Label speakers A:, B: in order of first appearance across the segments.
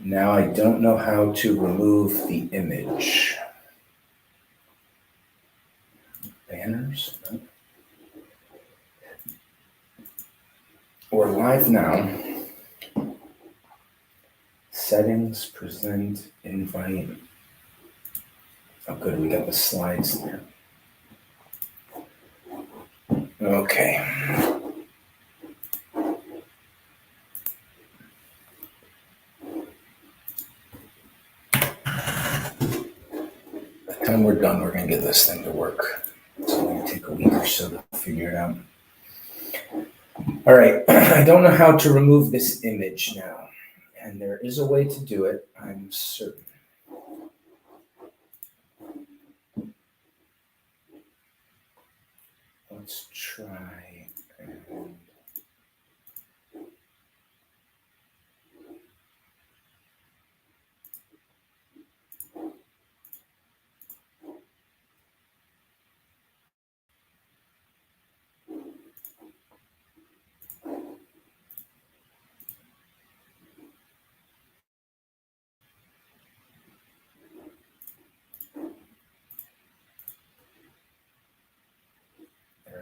A: Now I don't know how to remove the image. Banners? No. We're live now. Settings, present, invite. Oh, good, we got the slides there. Okay. By the time we're done, we're going to get this thing to work. It's going to take a week or so to figure it out. All right, I don't know how to remove this image now, and there is a way to do it, I'm certain. Let's try and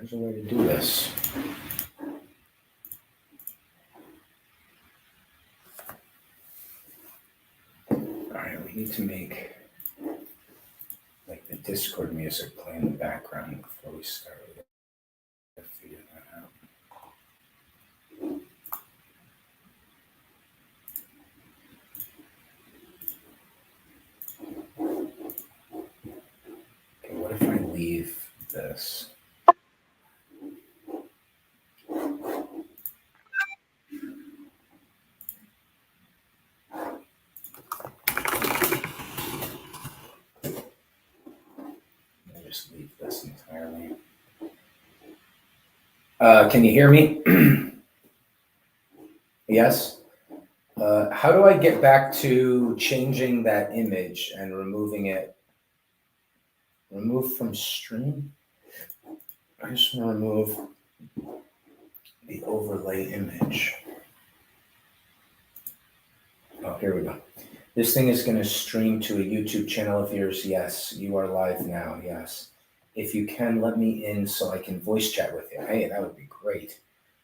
A: there's a way to do this. All right, we need to make like the Discord music play in the background before we start. We gotta figure that out. Okay, what if I leave this? Just leave this entirely. Can you hear me? Yes? How do I get back to changing that image and removing it? Remove from stream? I just want to remove the overlay image. Oh, here we go. This thing is going to stream to a YouTube channel of yours. Yes, you are live now. Yes. If you can, let me in so I can voice chat with you. Hey, that would be great.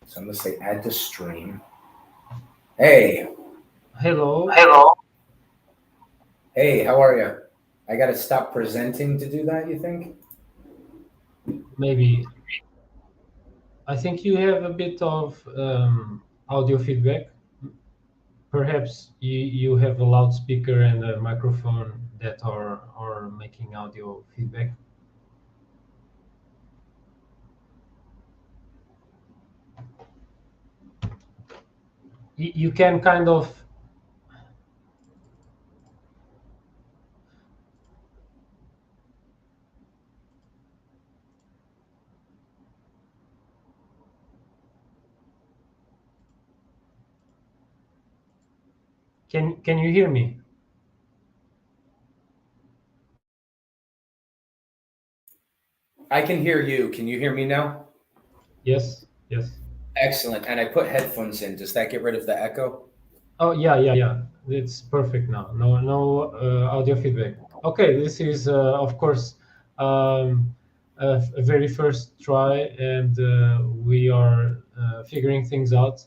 A: So I'm going to say add to stream. Hey.
B: Hello.
A: Hello. Hey, how are you? I got to stop presenting to do that, you think?
B: Maybe. I think you have a bit of audio feedback. Perhaps you have a loudspeaker and a microphone that are making audio feedback. You can kind of. Can you hear me?
A: I can hear you. Can you hear me now?
B: Yes. Yes.
A: Excellent. And I put headphones in. Does that get rid of the echo?
B: Oh yeah. It's perfect now. No audio feedback. Okay, this is of course a very first try, and we are figuring things out.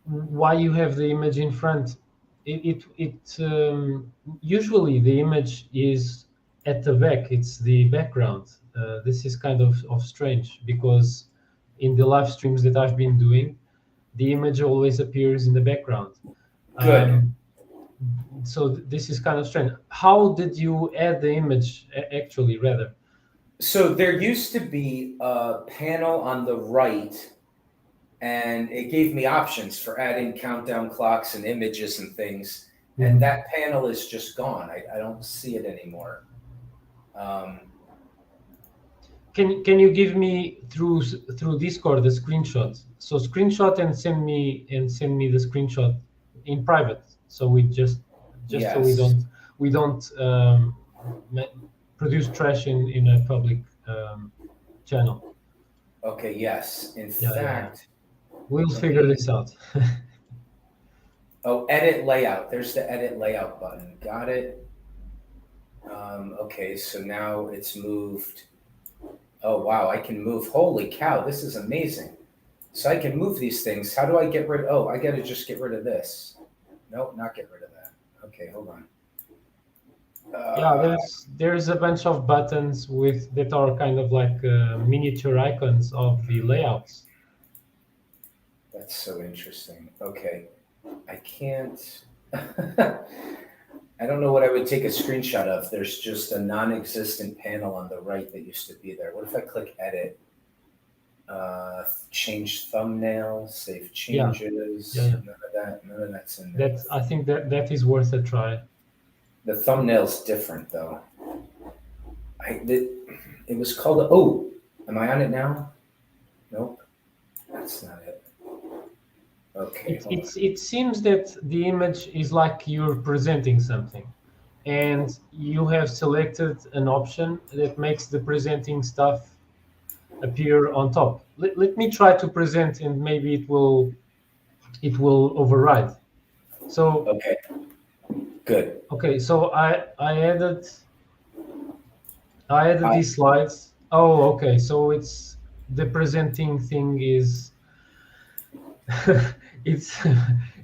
B: Why you have the image in front? Usually the image is at the back. It's the background. This is kind of strange because in the live streams that I've been doing, the image always appears in the background.
A: Good.
B: So this is kind of strange. How did you add the image actually, rather?
A: So there used to be a panel on the right, and it gave me options for adding countdown clocks and images and things. And that panel is just gone. I don't see it anymore.
B: Can you give me through Discord the screenshot? So screenshot and send me the screenshot in private. So we just
A: Yes.
B: So we don't produce trash in a public channel.
A: Okay. Yes. In fact,
B: we'll figure this out.
A: Oh, edit layout. There's the edit layout button. Got it. Okay, so now it's moved. Oh, wow, I can move. Holy cow, this is amazing. So I can move these things. How do I get rid? Oh, I got to just get rid of this. Nope, not get rid of that. Okay, hold on.
B: Yeah,
A: Uh,
B: there's a bunch of buttons with that are kind of like miniature icons of the layouts.
A: that's so interesting. Okay, I can't. I don't know what I would take a screenshot of. There's just a non-existent panel on the right that used to be there. What if I click edit? Change thumbnail, save
B: Yeah,
A: changes.
B: yeah, yeah.
A: None of that's in there.
B: I think that is worth a try.
A: The thumbnail's different though. It was called. Oh, am I on it now? Nope, that's not it. Okay, hold on.
B: It seems that the image is like you're presenting something, and you have selected an option that makes the presenting stuff appear on top. Let me try to present, and maybe it will override. So
A: Okay, good.
B: okay, so I added
A: I,
B: these slides. Oh, okay, so it's the presenting thing is it's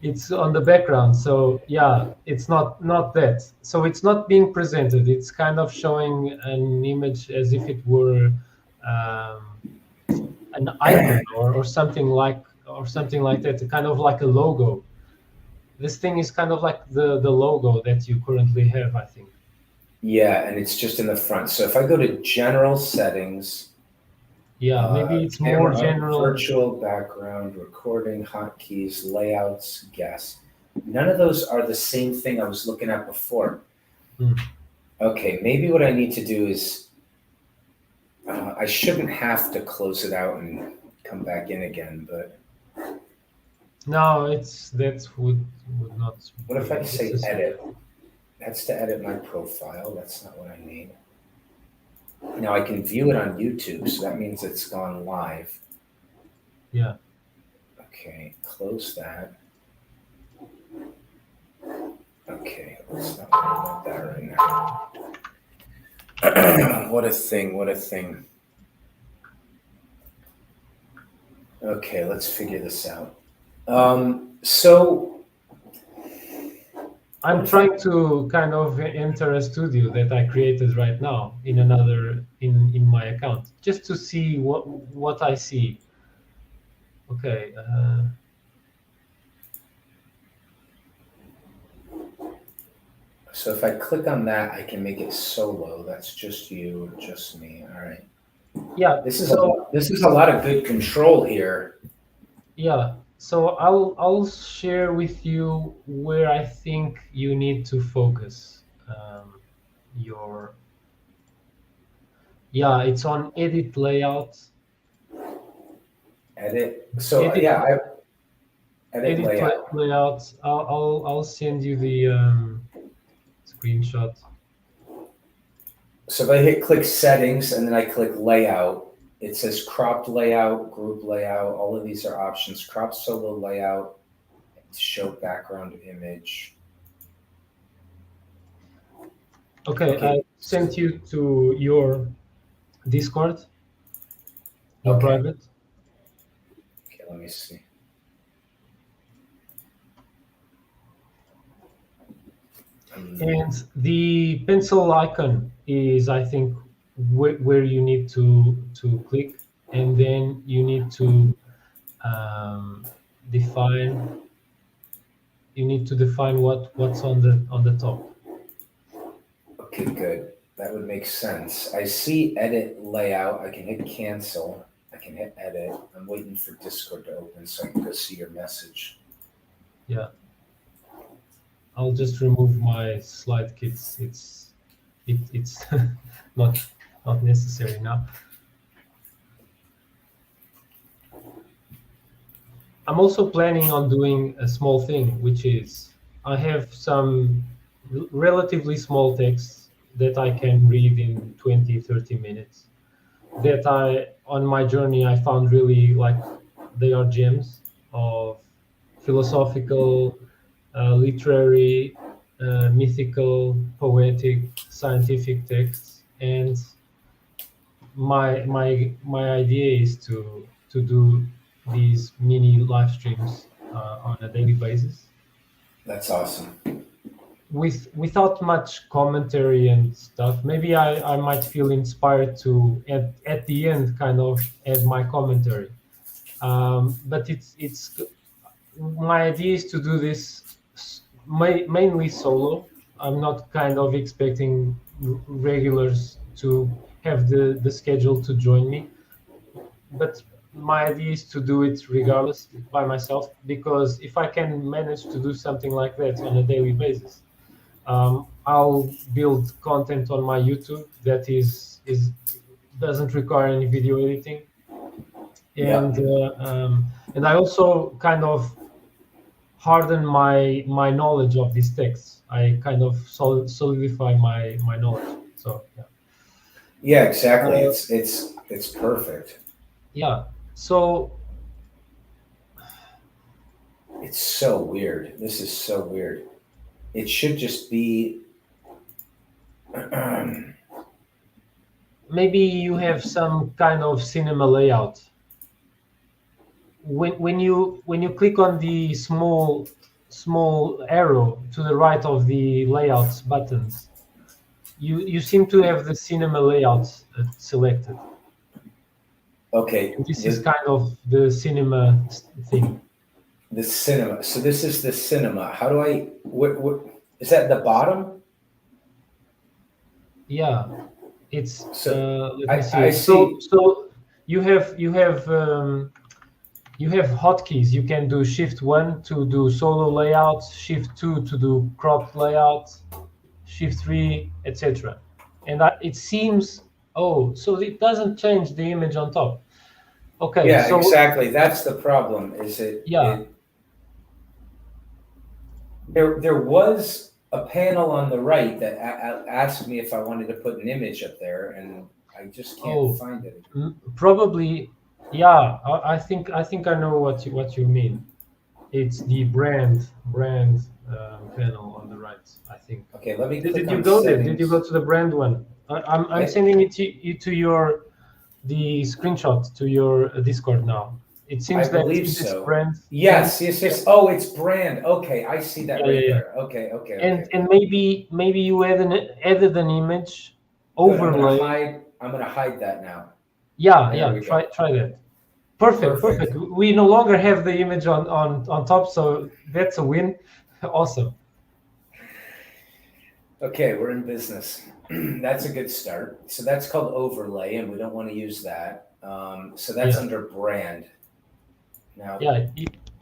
B: it's on the background. So yeah, it's not that. So it's not being presented. It's kind of showing an image as if it were um, an icon or something like that, kind of like a logo. This thing is kind of like the logo that you currently have, I think.
A: yeah, and it's just in the front. So if I go to general settings,
B: Yeah, maybe it's more
A: camera,
B: general.
A: virtual background, recording, hotkeys, layouts, guess. None of those are the same thing I was looking at before.
B: Hmm.
A: Okay, maybe what I need to do is I shouldn't have to close it out and come back in again, but
B: No, that would not
A: what if
B: be
A: I say
B: necessary.
A: edit? That's to edit my profile. That's not what I need. Now I can view it on YouTube, so that means it's gone live.
B: Yeah.
A: Okay, close that. Okay, let's not worry about that right now. What a thing, what a thing. Okay, let's figure this out. So
B: I'm trying to kind of enter a studio that I created right now in another in my account, just to see what I see. Okay.
A: so if I click on that, I can make it solo. That's just you or just me. All right.
B: Yeah. So
A: This is a lot of good control here.
B: yeah. So I'll share with you where I think you need to focus your. Yeah, it's on edit layout.
A: Edit. So
B: Edit
A: yeah, edit layout.
B: layouts. I'll send you the screenshot.
A: So if I hit click settings and then I click layout, it says cropped layout, group layout. All of these are options. Crop solo layout, show background image.
B: Okay, I
A: Okay.
B: sent you to your Discord in
A: Okay.
B: private.
A: Okay, let me see.
B: And the pencil icon is, I think, where you need to click, and then you need to um, define. You need to define what's on the top.
A: Okay, good. That would make sense. I see edit layout. I can hit cancel. I can hit edit. I'm waiting for Discord to open so I can go see your message.
B: Yeah, I'll just remove my slide kits. It's not not necessary now. I'm also planning on doing a small thing, which is I have some relatively small texts that I can read in 20, 30 minutes that on my journey, I found really like they are gems of philosophical literary, mythical, poetic, scientific texts, and my idea is to do these mini live streams on a daily basis
A: That's awesome.
B: without much commentary and stuff. Maybe I might feel inspired to at the end kind of add my commentary. But it's my idea is to do this mainly solo. I'm not kind of expecting regulars to have the schedule to join me, but my idea is to do it regardless by myself, because if I can manage to do something like that on a daily basis, I'll build content on my YouTube that is doesn't require any video editing,
A: Yeah.
B: and I also kind of harden my knowledge of these texts. I kind of solidify my knowledge. So yeah.
A: Yeah, exactly.
B: Uh,
A: It's perfect.
B: yeah. So
A: It's so weird. This is so weird. It should just be
B: maybe you have some kind of cinema layout. When you click on the small arrow to the right of the layouts buttons, you seem to have the cinema layout selected.
A: okay.
B: And this is kind of the cinema thing.
A: The cinema. So this is the cinema. How do I? What is that? The bottom?
B: Yeah, it's
A: So
B: let me
A: I
B: see. So
A: see.
B: so you have hotkeys. You can do Shift 1 to do solo layouts, Shift 2 to do cropped layouts, Shift 3, etc. And it seems, oh, so it doesn't change the image on top. Okay,
A: Yeah,
B: so
A: exactly. That's the problem. Is
B: yeah,
A: it there was a panel on the right that asked me if I wanted to put an image up there, and I just can't
B: oh,
A: find it.
B: probably, yeah. I think I know what you mean. It's the brand panel on the right, I think.
A: Okay, let me
B: Did
A: click
B: you
A: on
B: go there? Did you go
A: settings.
B: to the brand one? I'm
A: I,
B: sending it to your the screenshot to your Discord now. It
A: I
B: seems that
A: believe
B: since it's
A: so.
B: brand,
A: Yes, yes, yes. Oh, it's brand. Okay, I see that
B: yeah, yeah,
A: right
B: yeah.
A: there. Okay, okay, okay,
B: And
A: okay.
B: maybe you added an image
A: Good. I'm gonna
B: overlay.
A: hide. I'm gonna hide that now.
B: Yeah,
A: There
B: yeah.
A: we
B: Try
A: go.
B: try that. Perfect,
A: Perfect.
B: perfect. We no longer have the image on top, so that's a win. Awesome.
A: Okay, we're in business. That's a good start. So that's called overlay, and we don't want to use that. So that's
B: Yeah,
A: under brand. Now,
B: yeah.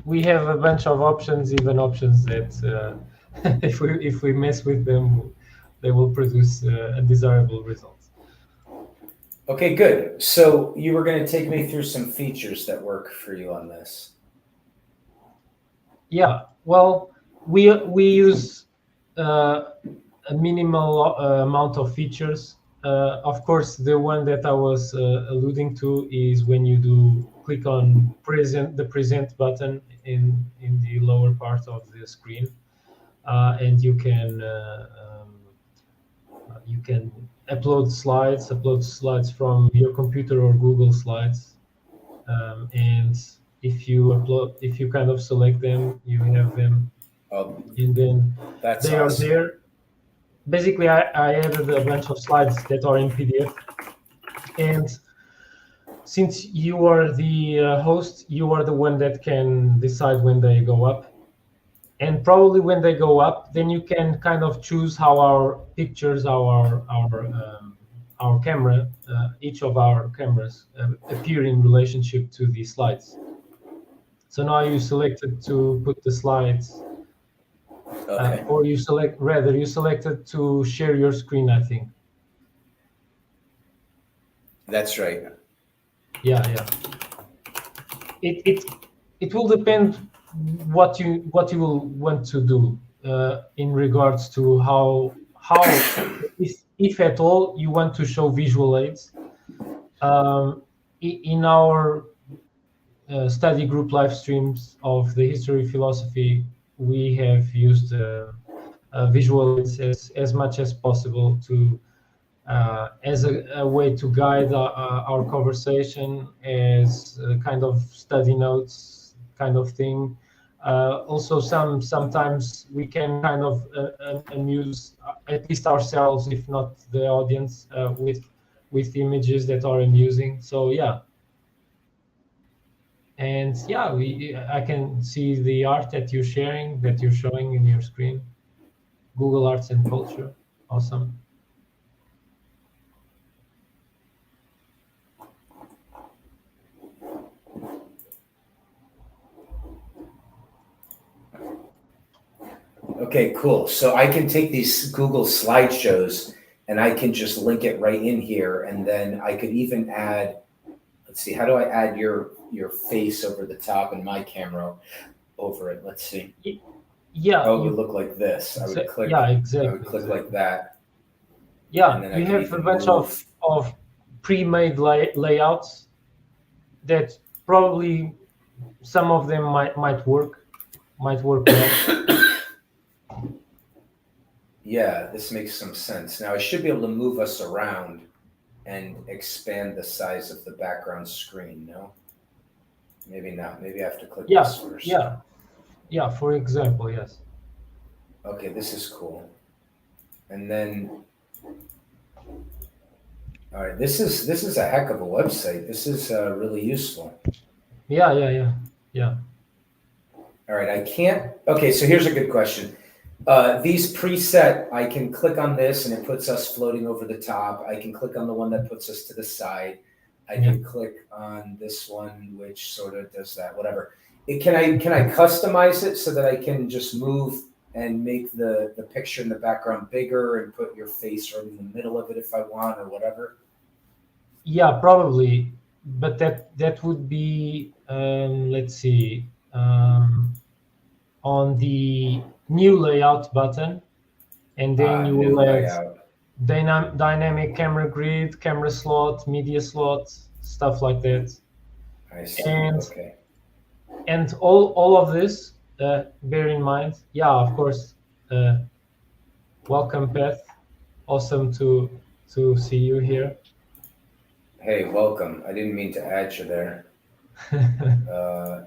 B: We have a bunch of options, even options that if we mess with them, they will produce undesirable results.
A: okay, good. So you were going to take me through some features that work for you on this.
B: Yeah. Well, we use a minimal amount of features. Of course, the one that I was alluding to is when you do click on the present button in the lower part of the screen, and you can upload slides from your computer or Google Slides, and if you kind of select them, you have them,
A: Oh,
B: and then
A: that's
B: they are
A: awesome.
B: there. Basically, I added a bunch of slides that are in PDF, and since you are the host, you are the one that can decide when they go up. And probably when they go up, then you can kind of choose how our pictures, our camera, each of our cameras appear in relationship to the slides. So now you selected to put the slides,
A: Okay,
B: or you selected to share your screen, I think.
A: that's right.
B: Yeah, yeah. It will depend what you will want to do in regards to how if at all you want to show visual aids. In our study group live streams of the history philosophy, we have used visual aids as much as possible to as a way to guide our conversation, as a kind of study notes kind of thing. Also, sometimes we can kind of amuse at least ourselves, if not the audience, with images that are amusing. So yeah, and yeah, I can see the art that you're sharing, that you're showing in your screen. Google Arts and Culture, awesome.
A: Okay, cool. So I can take these Google slideshows and I can just link it right in here, and then I could even add. Let's see, how do I add your face over the top and my camera over it? Let's see.
B: Yeah,
A: Oh, it would look like this. I would click.
B: yeah,
A: I would
B: exactly,
A: click like
B: exactly.
A: that, and
B: Yeah,
A: then I
B: you
A: could
B: have a
A: even
B: bunch
A: move.
B: of pre-made layouts that probably some of them might work well.
A: Yeah, this makes some sense. Now I should be able to move us around and expand the size of the background screen. No, maybe not. Maybe I have to click
B: Yeah,
A: this first.
B: yeah, yeah. For example, yes.
A: Okay, this is cool. And then, all right, this is a heck of a website. This is really useful.
B: Yeah, yeah, yeah, yeah,
A: All right, I can't. Okay, so here's a good question. These preset, I can click on this and it puts us floating over the top. I can click on the one that puts us to the side. I
B: yeah.
A: can click on this one, which sort of does that. Whatever. Can I customize it so that I can just move and make the picture in the background bigger and put your face right in the middle of it if I want or whatever?
B: Yeah, probably, but that would be let's see, on the new layout button, and then you
A: New
B: will add
A: layout.
B: dynamic camera grid, camera slot, media slot, stuff like that.
A: I see.
B: And
A: Okay.
B: all of this, bear in mind, yeah, of course, uh, welcome, Beth. Awesome to see you here.
A: Hey, welcome. I didn't mean to add you there. Uh,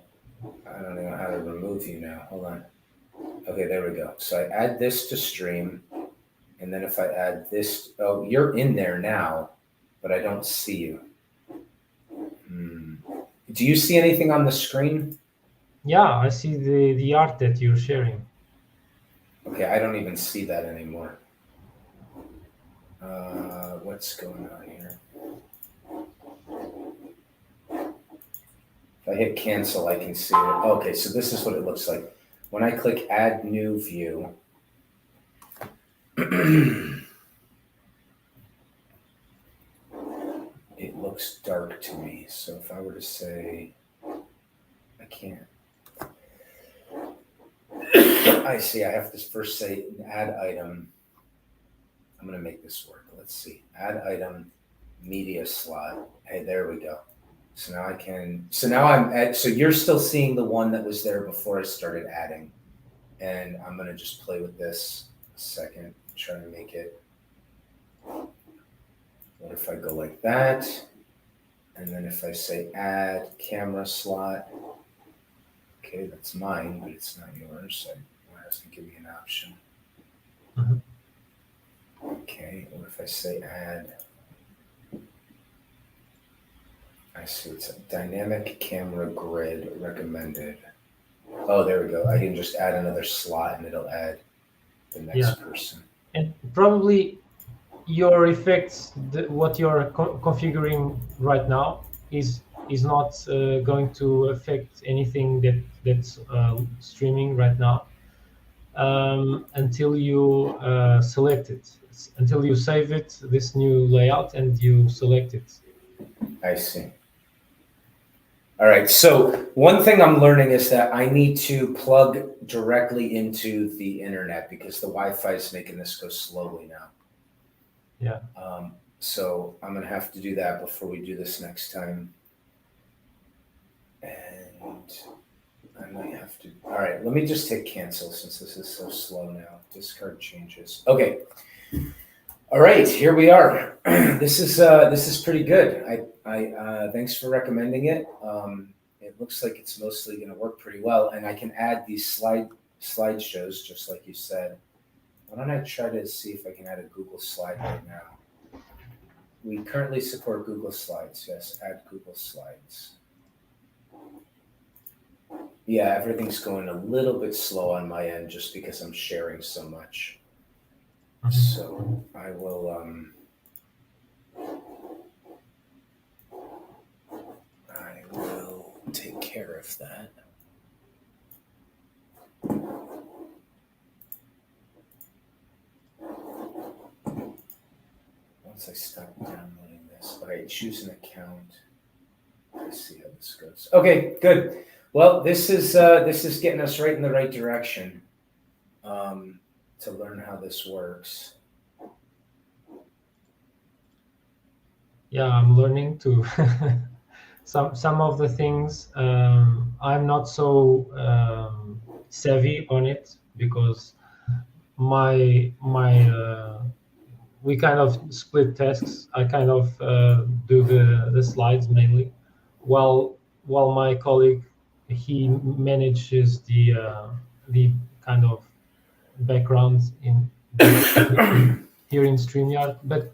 A: I don't know how to remove you now. Hold on. Okay, there we go. So I add this to stream, and then if I add this, oh, you're in there now, but I don't see you. Hmm. Do you see anything on the screen?
B: Yeah, I see the art that you're sharing.
A: Okay, I don't even see that anymore. What's going on here? If I hit cancel, I can see it. Okay, so this is what it looks like. When I click add new view, it looks dark to me. So if I were to say, I can't. I see, I have to first say add item. I'm going to make this work. Let's see. Add item, media slot. Hey, there we go. So now I can, so now I'm at, so you're still seeing the one that was there before I started adding. And I'm going to just play with this a second, try to make it. What if I go like that? And then if I say add camera slot, okay, that's mine, but it's not yours. So why doesn't it give me an option?
B: Mhm.
A: Okay, what if I say add? I see it's a dynamic camera grid recommended. Oh, there we go. I can just add another slot and it'll add the
B: Yeah,
A: next person.
B: and probably your effects, what you're configuring right now, is not going to affect anything that's streaming right now, until you select it, until you save it, this new layout, and you select it.
A: I see. All right. So one thing I'm learning is that I need to plug directly into the internet because the Wi-Fi is making this go slowly now.
B: Yeah.
A: So I'm gonna have to do that before we do this next time. And I might have to. All right, let me just hit cancel since this is so slow now. Discard changes. Okay. All right, here we are. This is pretty good. I thanks for recommending it. It looks like it's mostly going to work pretty well, and I can add these slideshows just like you said. Why don't I try to see if I can add a Google slide right now? We currently support Google Slides. Yes, add Google Slides. Yeah, everything's going a little bit slow on my end just because I'm sharing so much. So I will take care of that. Once I stop downloading this. All right, choose an account. Let's see how this goes. Okay, good. Well, this is getting us right in the right direction to learn how this works.
B: Yeah, I'm learning too. Some of the things I'm not so savvy on it because my we kind of split tasks. I kind of do the slides mainly, while my colleague, he manages the kind of background in here in StreamYard. But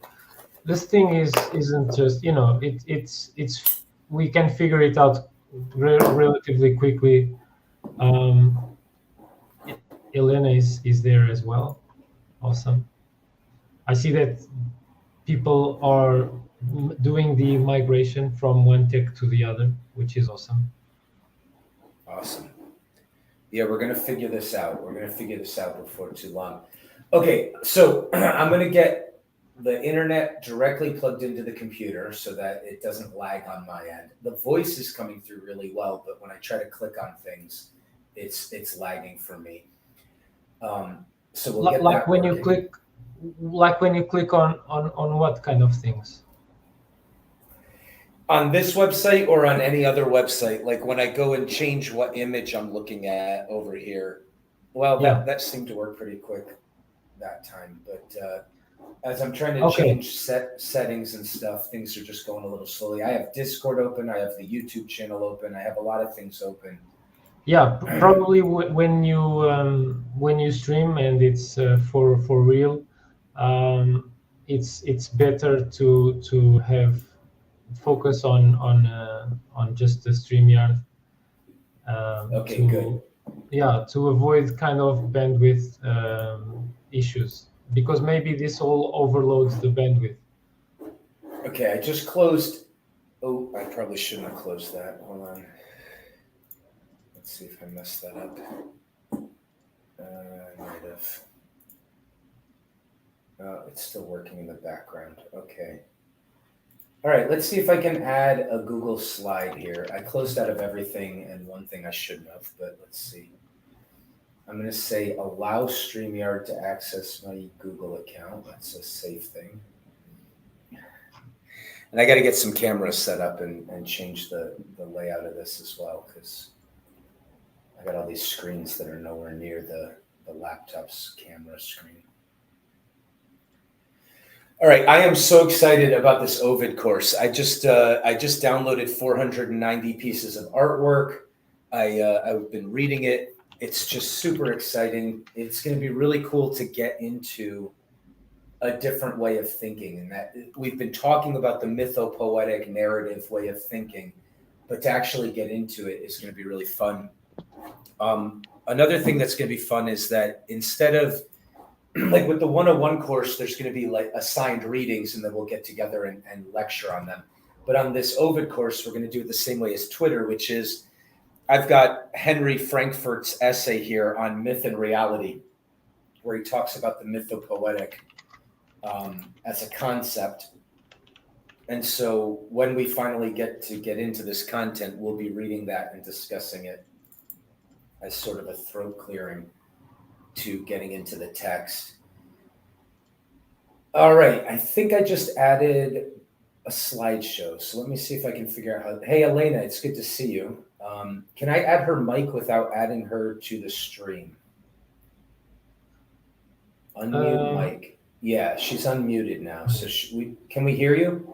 B: this thing isn't just, it's we can figure it out relatively quickly. Elena is there as well. Awesome. I see that people are doing the migration from one tech to the other, which is awesome.
A: Awesome. Yeah, we're going to figure this out. We're going to figure this out before too long. Okay, so I'm going to get the internet directly plugged into the computer so that it doesn't lag on my end. The voice is coming through really well, but when I try to click on things, it's lagging for me. So we'll get
B: like
A: that
B: when
A: working.
B: you click, like when you click on what kind of things?
A: On this website or on any other website, like when I go and change what image I'm looking at over here. Well, that seemed to work pretty quick that time, but as I'm trying to change settings and stuff, things are just going a little slowly. I have Discord open, I have the YouTube channel open, I have a lot of things open.
B: Yeah, probably when you stream and it's for real, it's better to have focus on just the StreamYard.
A: Okay, good.
B: Yeah, to avoid kind of bandwidth issues, because maybe this all overloads the bandwidth.
A: Okay, I just closed. Oh, I probably shouldn't have closed that. Hold on. Let's see if I messed that up. I might have. Oh, it's still working in the background. Okay. All right, let's see if I can add a Google slide here. I closed out of everything and one thing I shouldn't have, but let's see. I'm going to say allow StreamYard to access my Google account. That's a safe thing. And I got to get some cameras set up and change the layout of this as well, because I got all these screens that are nowhere near the laptop's camera screen. All right, I am so excited about this Ovid course. I just downloaded 490 pieces of artwork. I've been reading it. It's just super exciting. It's going to be really cool to get into a different way of thinking, and that we've been talking about the mythopoetic narrative way of thinking, but to actually get into it is going to be really fun. Another thing that's going to be fun is that instead of like with the 101 course, there's going to be like assigned readings and then we'll get together and lecture on them. But on this Ovid course, we're going to do it the same way as Twitter, which is I've got Henry Frankfurt's essay here on myth and reality, where he talks about the mythopoetic as a concept. And so when we finally get into this content, we'll be reading that and discussing it as sort of a throat clearing to getting into the text. All right, I think I just added a slideshow. So let me see if I can figure out how. Hey, Elena, it's good to see you. Can I add her mic without adding her to the stream? Unmute mic. Yeah, she's unmuted now. So can we hear you?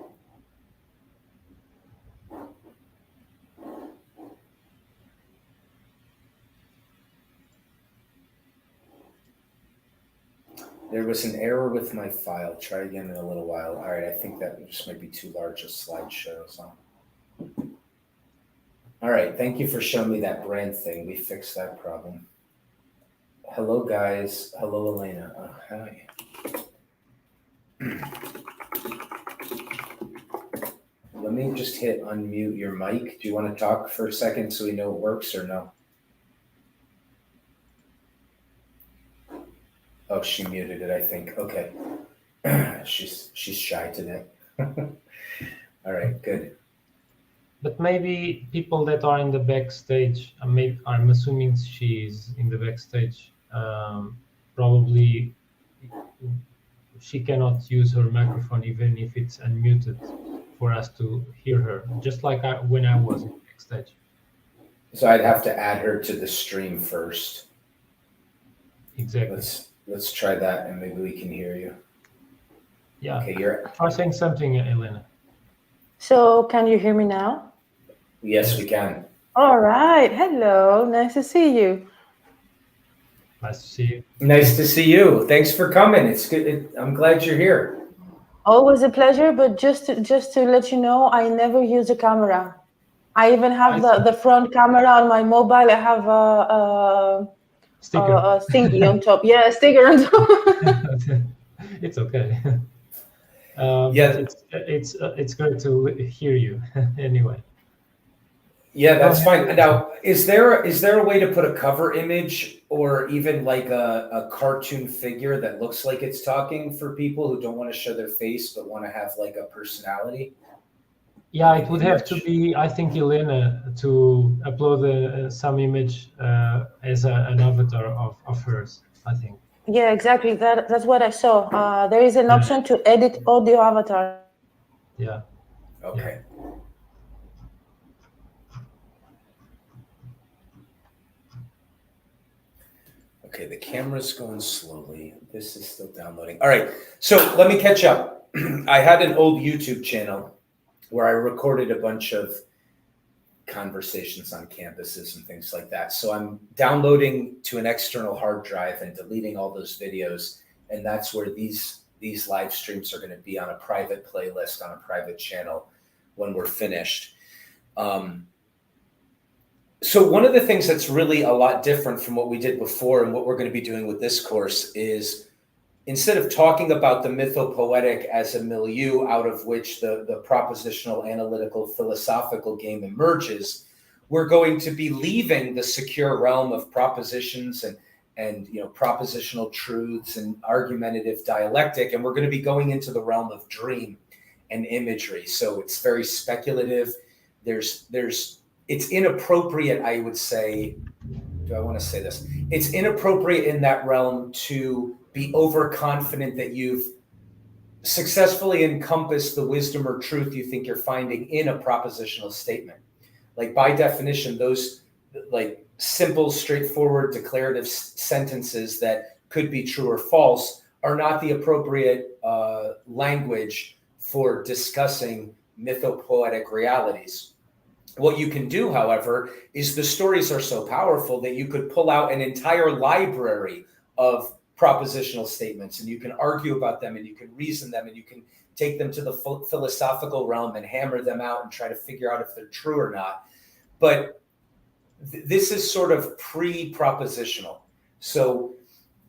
A: There was an error with my file. Try again in a little while. All right, I think that just might be too large a slideshow. So. All right, thank you for showing me that brand thing. We fixed that problem. Hello, guys. Hello, Elena. Hi. Let me just hit unmute your mic. Do you want to talk for a second so we know it works or no? Oh, she muted it, I think. Okay. She's shy today. All right, good.
B: But maybe people that are in the backstage, I'm assuming she's in the backstage, probably she cannot use her microphone even if it's unmuted for us to hear her, just like when I was in the backstage.
A: So I'd have to add her to the stream first.
B: Exactly.
A: Let's try that and maybe we can hear you.
B: Yeah.
A: Okay, you're
B: saying something, Elena.
C: So can you hear me now?
A: Yes, we can.
C: All right. Hello. Nice to see you.
B: Nice to see you.
A: Nice to see you. Thanks for coming. It's good. I'm glad you're here.
C: Always a pleasure. But just to let you know, I never use a camera. I even have the front camera on my mobile. I have a thingy on top. Yeah, a sticker on top.
B: It's okay. Yeah, it's great to hear you anyway.
A: Yeah, that's fine. Now, is there a way to put a cover image or even like a cartoon figure that looks like it's talking for people who don't want to show their face but want to have like a personality?
B: Yeah, it would have to be, I think, Elena to upload some image as an avatar of hers, I think.
C: Yeah, exactly. That's what I saw. There is an option to edit audio avatar.
B: Yeah.
A: Okay. Yeah. Okay, the camera's going slowly. This is still downloading. All right, so let me catch up. I had an old YouTube channel where I recorded a bunch of conversations on campuses and things like that. So I'm downloading to an external hard drive and deleting all those videos. And that's where these live streams are going to be on a private playlist on a private channel when we're finished. So one of the things that's really a lot different from what we did before and what we're going to be doing with this course is instead of talking about the mythopoetic as a milieu out of which the propositional, analytical, philosophical game emerges, we're going to be leaving the secure realm of propositions and propositional truths and argumentative dialectic, and we're going to be going into the realm of dream and imagery. So it's very speculative. It's inappropriate, I would say. Do I want to say this? It's inappropriate in that realm to be overconfident that you've successfully encompassed the wisdom or truth you think you're finding in a propositional statement. Like by definition, those like simple, straightforward, declarative sentences that could be true or false are not the appropriate language for discussing mythopoetic realities. What you can do, however, is the stories are so powerful that you could pull out an entire library of propositional statements and you can argue about them and you can reason them and you can take them to the philosophical realm and hammer them out and try to figure out if they're true or not. But this is sort of pre-propositional. So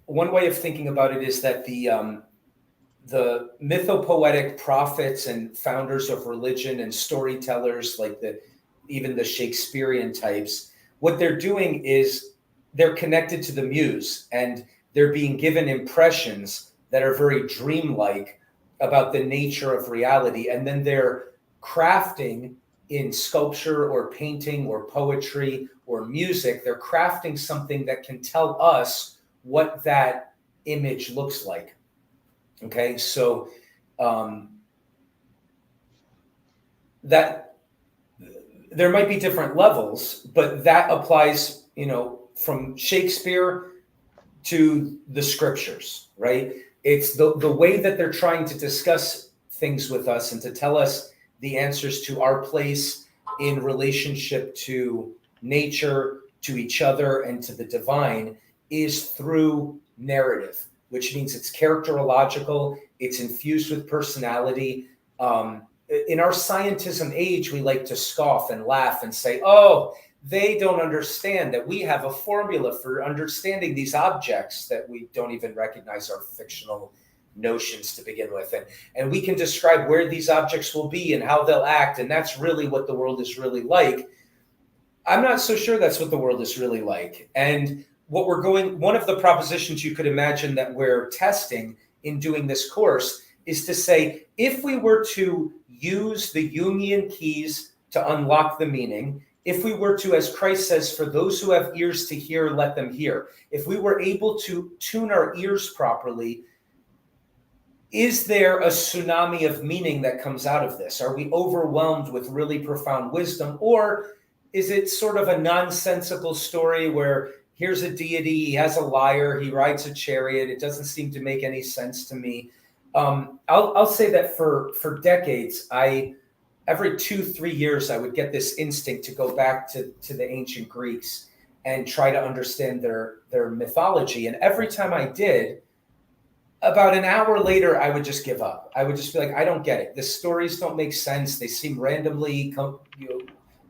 A: one way of thinking about it is that the mythopoetic prophets and founders of religion and storytellers, like even the Shakespearean types, what they're doing is they're connected to the muse and they're being given impressions that are very dreamlike about the nature of reality. And then they're crafting in sculpture or painting or poetry or music, they're crafting something that can tell us what that image looks like. Okay, so that there might be different levels, but that applies, from Shakespeare to the scriptures, right? It's the way that they're trying to discuss things with us and to tell us the answers to our place in relationship to nature, to each other, and to the divine is through narrative, which means it's characterological, it's infused with personality. In our scientism age, we like to scoff and laugh and say, oh, they don't understand that we have a formula for understanding these objects that we don't even recognize are fictional notions to begin with. And we can describe where these objects will be and how they'll act. And that's really what the world is really like. I'm not so sure that's what the world is really like. And one of the propositions you could imagine that we're testing in doing this course is to say, if we were to use the Jungian keys to unlock the meaning, if we were to, as Christ says, for those who have ears to hear, let them hear. If we were able to tune our ears properly, is there a tsunami of meaning that comes out of this? Are we overwhelmed with really profound wisdom? Or is it sort of a nonsensical story where here's a deity, he has a lyre, he rides a chariot, it doesn't seem to make any sense to me? I'll say that for decades, every 2-3 years, I would get this instinct to go back to the ancient Greeks and try to understand their mythology. And every time I did, about an hour later, I would just give up. I would just be like, I don't get it. The stories don't make sense. They seem randomly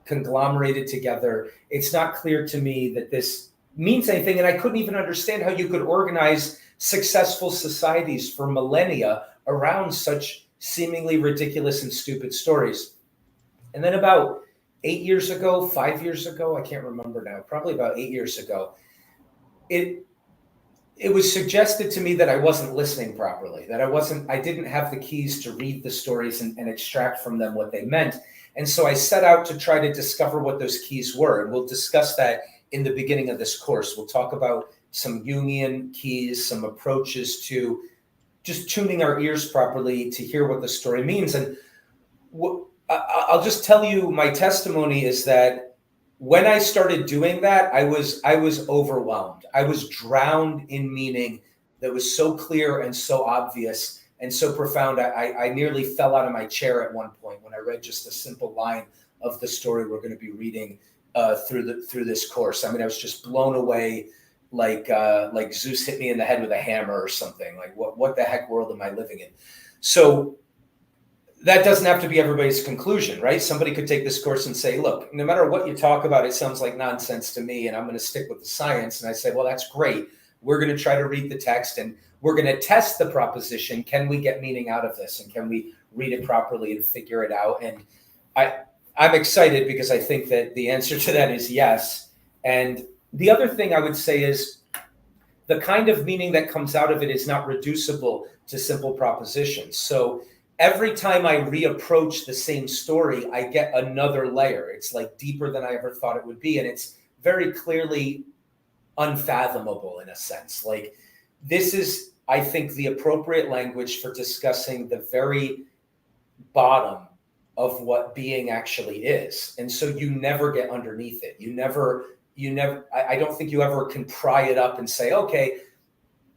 A: conglomerated together. It's not clear to me that this means anything. And I couldn't even understand how you could organize successful societies for millennia around such seemingly ridiculous and stupid stories. And then about 5 years ago, I can't remember now, probably about 8 years ago, it was suggested to me that I wasn't listening properly, that I didn't have the keys to read the stories and extract from them what they meant. And so I set out to try to discover what those keys were. And we'll discuss that in the beginning of this course. We'll talk about some Jungian keys, some approaches to just tuning our ears properly to hear what the story means. And I'll just tell you, my testimony is that when I started doing that, I was overwhelmed. I was drowned in meaning that was so clear and so obvious and so profound. I nearly fell out of my chair at one point when I read just a simple line of the story we're going to be reading through this course. I mean, I was just blown away, like Zeus hit me in the head with a hammer or something. Like, what the heck world am I living in? So that doesn't have to be everybody's conclusion, right? Somebody could take this course and say, look, no matter what you talk about, it sounds like nonsense to me, and I'm going to stick with the science. And I say, well, that's great. We're going to try to read the text, and we're going to test the proposition. Can we get meaning out of this? And can we read it properly and figure it out? And I'm excited because I think that the answer to that is yes. And the other thing I would say is the kind of meaning that comes out of it is not reducible to simple propositions. So every time I reapproach the same story, I get another layer. It's like deeper than I ever thought it would be. And it's very clearly unfathomable in a sense. Like, this is, I think, the appropriate language for discussing the very bottom of what being actually is. And so you never get underneath it. I don't think you ever can pry it up and say, okay,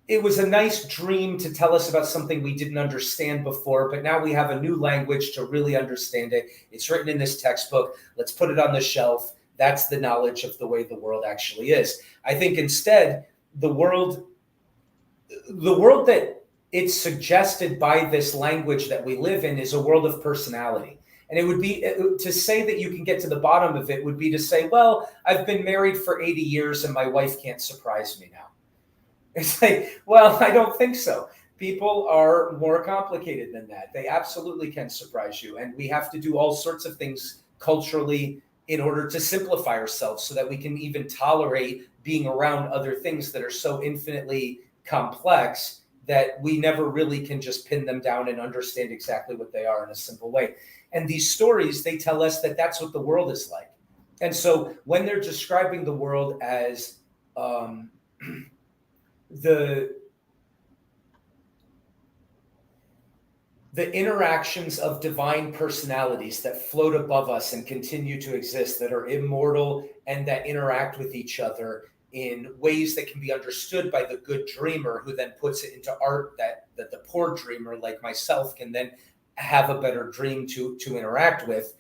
A: it was a nice dream to tell us about something we didn't understand before, but now we have a new language to really understand it. It's written in this textbook. Let's put it on the shelf. That's the knowledge of the way the world actually is. I think instead, the world that it's suggested by this language that we live in is a world of personality. And it would be to say that you can get to the bottom of it would be to say, well, I've been married for 80 years and my wife can't surprise me now. It's like, well, I don't think so. People are more complicated than that. They absolutely can surprise you. And we have to do all sorts of things culturally in order to simplify ourselves so that we can even tolerate being around other things that are so infinitely complex that we never really can just pin them down and understand exactly what they are in a simple way. And these stories, they tell us that that's what the world is like. And so when they're describing the world as the the interactions of divine personalities that float above us and continue to exist, that are immortal and that interact with each other in ways that can be understood by the good dreamer, who then puts it into art that the poor dreamer like myself can then have a better dream to interact with.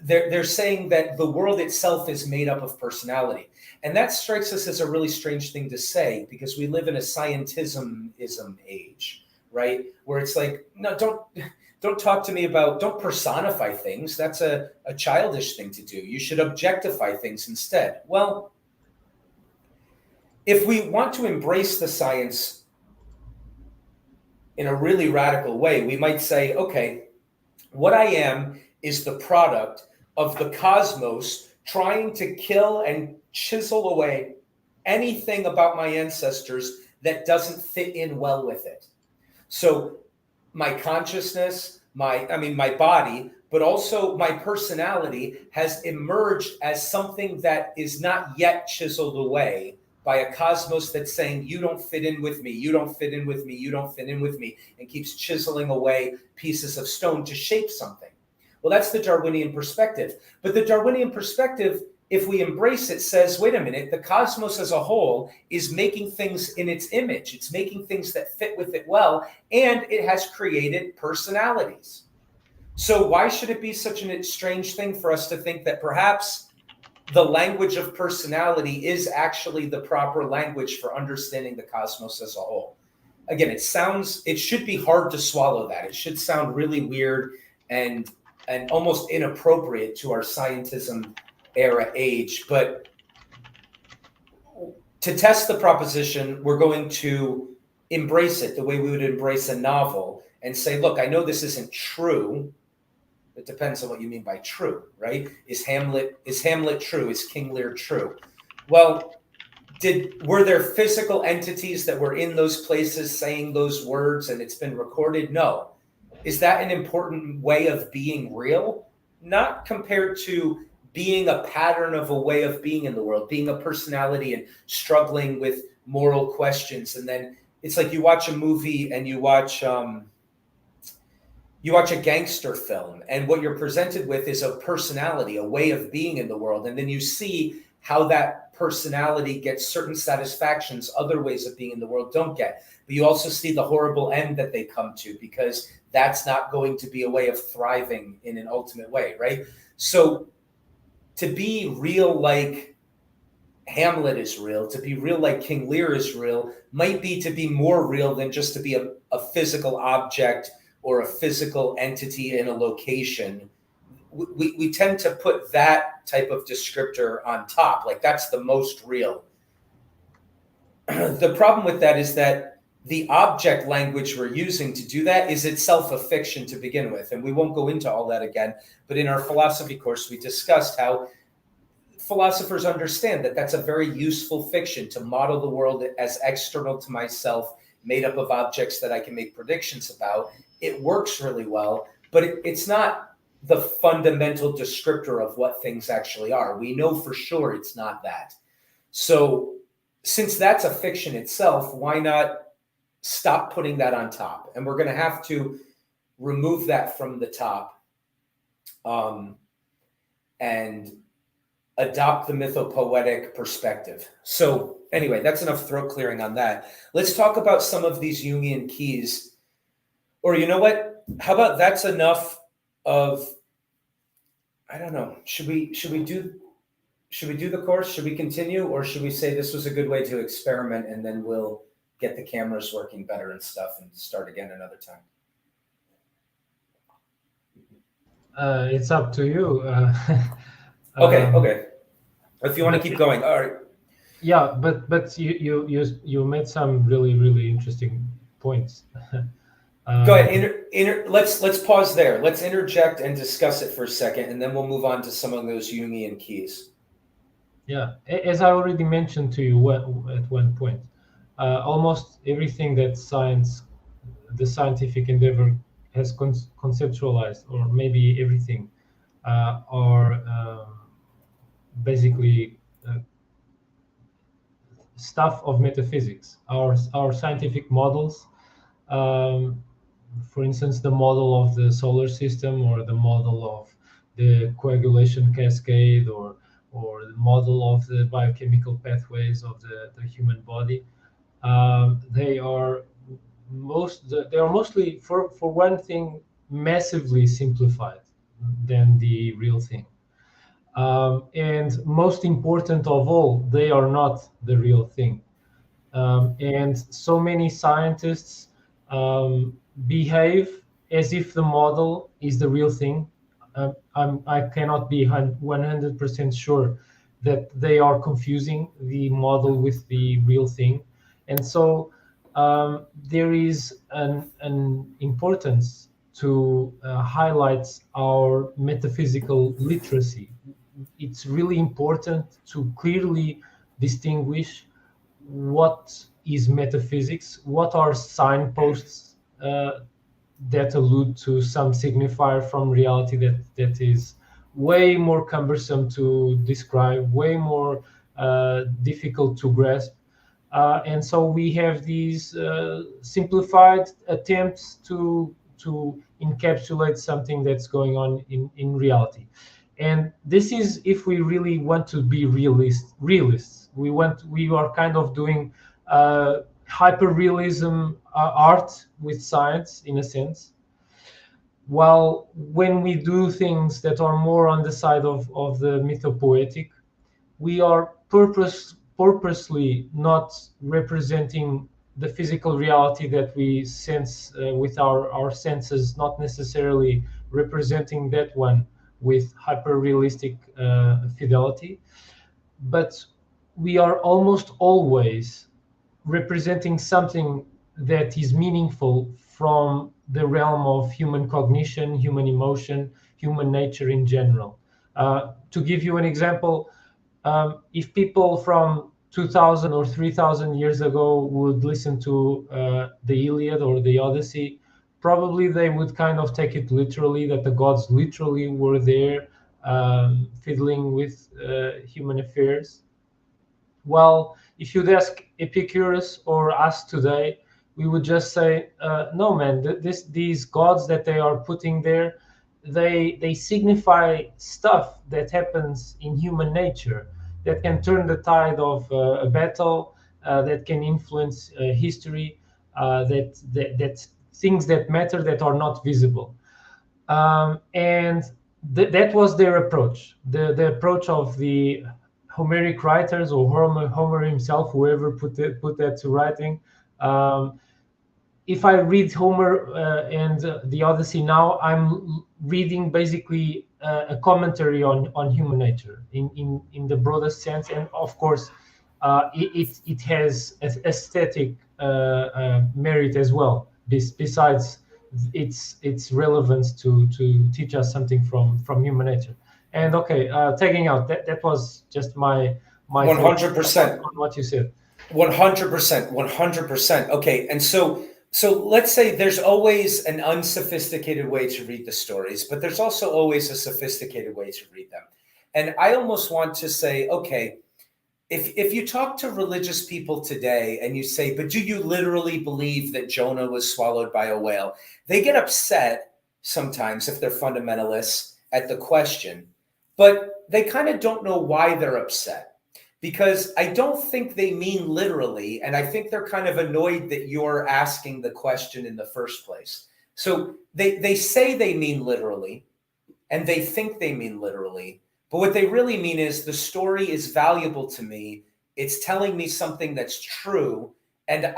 A: They're saying that the world itself is made up of personality. And that strikes us as a really strange thing to say, because we live in a scientism age, right? Where it's like, no, don't talk to me about, don't personify things. That's a childish thing to do. You should objectify things instead. Well, if we want to embrace the science in a really radical way, we might say, okay, what I am is the product of the cosmos trying to kill and chisel away anything about my ancestors that doesn't fit in well with it. So my consciousness, my body, but also my personality has emerged as something that is not yet chiseled away by a cosmos that's saying, you don't fit in with me, you don't fit in with me, you don't fit in with me, and keeps chiseling away pieces of stone to shape something. Well, that's the Darwinian perspective. But the Darwinian perspective, if we embrace it, says, wait a minute, the cosmos as a whole is making things in its image. It's making things that fit with it well, and it has created personalities. So why should it be such a strange thing for us to think that perhaps the language of personality is actually the proper language for understanding the cosmos as a whole? Again, it should be hard to swallow that. It should sound really weird and almost inappropriate to our scientism era age. But to test the proposition, we're going to embrace it the way we would embrace a novel and say, look, I know this isn't true. It depends on what you mean by true, right? Is Hamlet true? Is King Lear true? Well, were there physical entities that were in those places saying those words and it's been recorded? No. Is that an important way of being real? Not compared to being a pattern of a way of being in the world, being a personality and struggling with moral questions. And then it's like you watch a movie and you watch a gangster film, and what you're presented with is a personality, a way of being in the world. And then you see how that personality gets certain satisfactions other ways of being in the world don't get. But you also see the horrible end that they come to, because that's not going to be a way of thriving in an ultimate way, right? So to be real like Hamlet is real, to be real like King Lear is real, might be to be more real than just to be a physical object or a physical entity in a location. We tend to put that type of descriptor on top, like that's the most real. The problem with that is that the object language we're using to do that is itself a fiction to begin with. And we won't go into all that again, but in our philosophy course, we discussed how philosophers understand that that's a very useful fiction to model the world as external to myself, made up of objects that I can make predictions about. It works really well, but it's not the fundamental descriptor of what things actually are. We know for sure it's not that. So since that's a fiction itself, why not stop putting that on top? And we're going to have to remove that from the top and adopt the mythopoetic perspective. So anyway, that's enough throat clearing on that. Let's talk about some of these Jungian keys. Or you know what? How about that's enough of, I don't know. Should we do the course? Should we continue? Or should we say this was a good way to experiment and then we'll get the cameras working better and stuff and start again another time?
B: It's up to you.
A: Okay. If you want to keep going, all right.
B: Yeah, but you made some really interesting points.
A: Go ahead. Let's pause there. Let's interject and discuss it for a second, and then we'll move on to some of those Jungian keys.
B: Yeah, as I already mentioned to you at one point, almost everything that the scientific endeavor has conceptualized, or maybe everything, are basically stuff of metaphysics. Our scientific models for instance, the model of the solar system, or the model of the coagulation cascade, or the model of the biochemical pathways of the human body. They are mostly, for one thing, massively simplified than the real thing. And most important of all, they are not the real thing. And so many scientists behave as if the model is the real thing. I cannot be 100% sure that they are confusing the model with the real thing. And so there is an importance to highlight our metaphysical literacy. It's really important to clearly distinguish what is metaphysics, what are signposts that allude to some signifier from reality that is way more cumbersome to describe, way more difficult to grasp. And so we have these simplified attempts to encapsulate something that's going on in reality. And this is, if we really want to be realists, we are kind of doing hyper realism art with science, in a sense, while when we do things that are more on the side of the mythopoetic, we are purposely not representing the physical reality that we sense with our senses, not necessarily representing that one with hyper-realistic fidelity, but we are almost always representing something that is meaningful from the realm of human cognition, human emotion, human nature in general. To give you an example, if people from 2000 or 3000 years ago would listen to the Iliad or the Odyssey, probably they would kind of take it literally, that the gods literally were there fiddling with human affairs. Well, if you'd ask Epicurus or us today, we would just say, no, man, these gods that they are putting there, they signify stuff that happens in human nature, that can turn the tide of a battle, that can influence history, that things that matter that are not visible. And that was their approach. The approach of the Homeric writers, or Homer himself, whoever put that to writing. If I read Homer and the Odyssey now, I'm reading basically a commentary on human nature in the broadest sense, and of course, it has aesthetic merit as well. Besides its relevance to teach us something from human nature. And okay, taking out that was just my
A: 100%
B: on what you said.
A: 100%. Okay, and so let's say there's always an unsophisticated way to read the stories, but there's also always a sophisticated way to read them. And I almost want to say, okay, if you talk to religious people today and you say, but do you literally believe that Jonah was swallowed by a whale? They get upset sometimes if they're fundamentalists at the question, but they kind of don't know why they're upset. Because I don't think they mean literally, and I think they're kind of annoyed that you're asking the question in the first place. So they say they mean literally, and they think they mean literally, but what they really mean is the story is valuable to me. It's telling me something that's true, and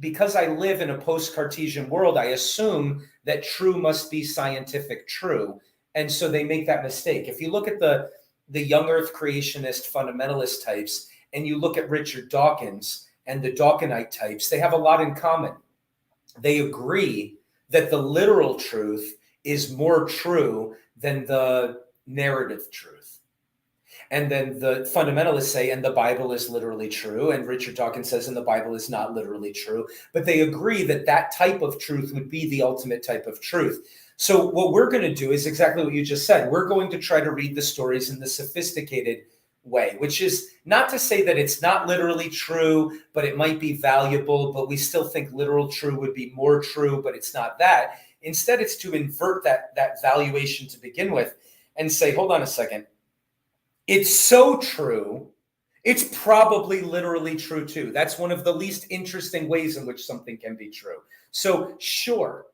A: because I live in a post-Cartesian world, I assume that true must be scientific true, and so they make that mistake. If you look at the young earth creationist fundamentalist types, and you look at Richard Dawkins and the Dawkinite types, they have a lot in common. They agree that the literal truth is more true than the narrative truth. And then the fundamentalists say, and the Bible is literally true, and Richard Dawkins says, and the Bible is not literally true. But they agree that that type of truth would be the ultimate type of truth. So what we're going to do is exactly what you just said. We're going to try to read the stories in the sophisticated way, which is not to say that it's not literally true, but it might be valuable, but we still think literal true would be more true, but it's not that. Instead, it's to invert that valuation to begin with and say, hold on a second. It's so true. It's probably literally true too. That's one of the least interesting ways in which something can be true. So sure.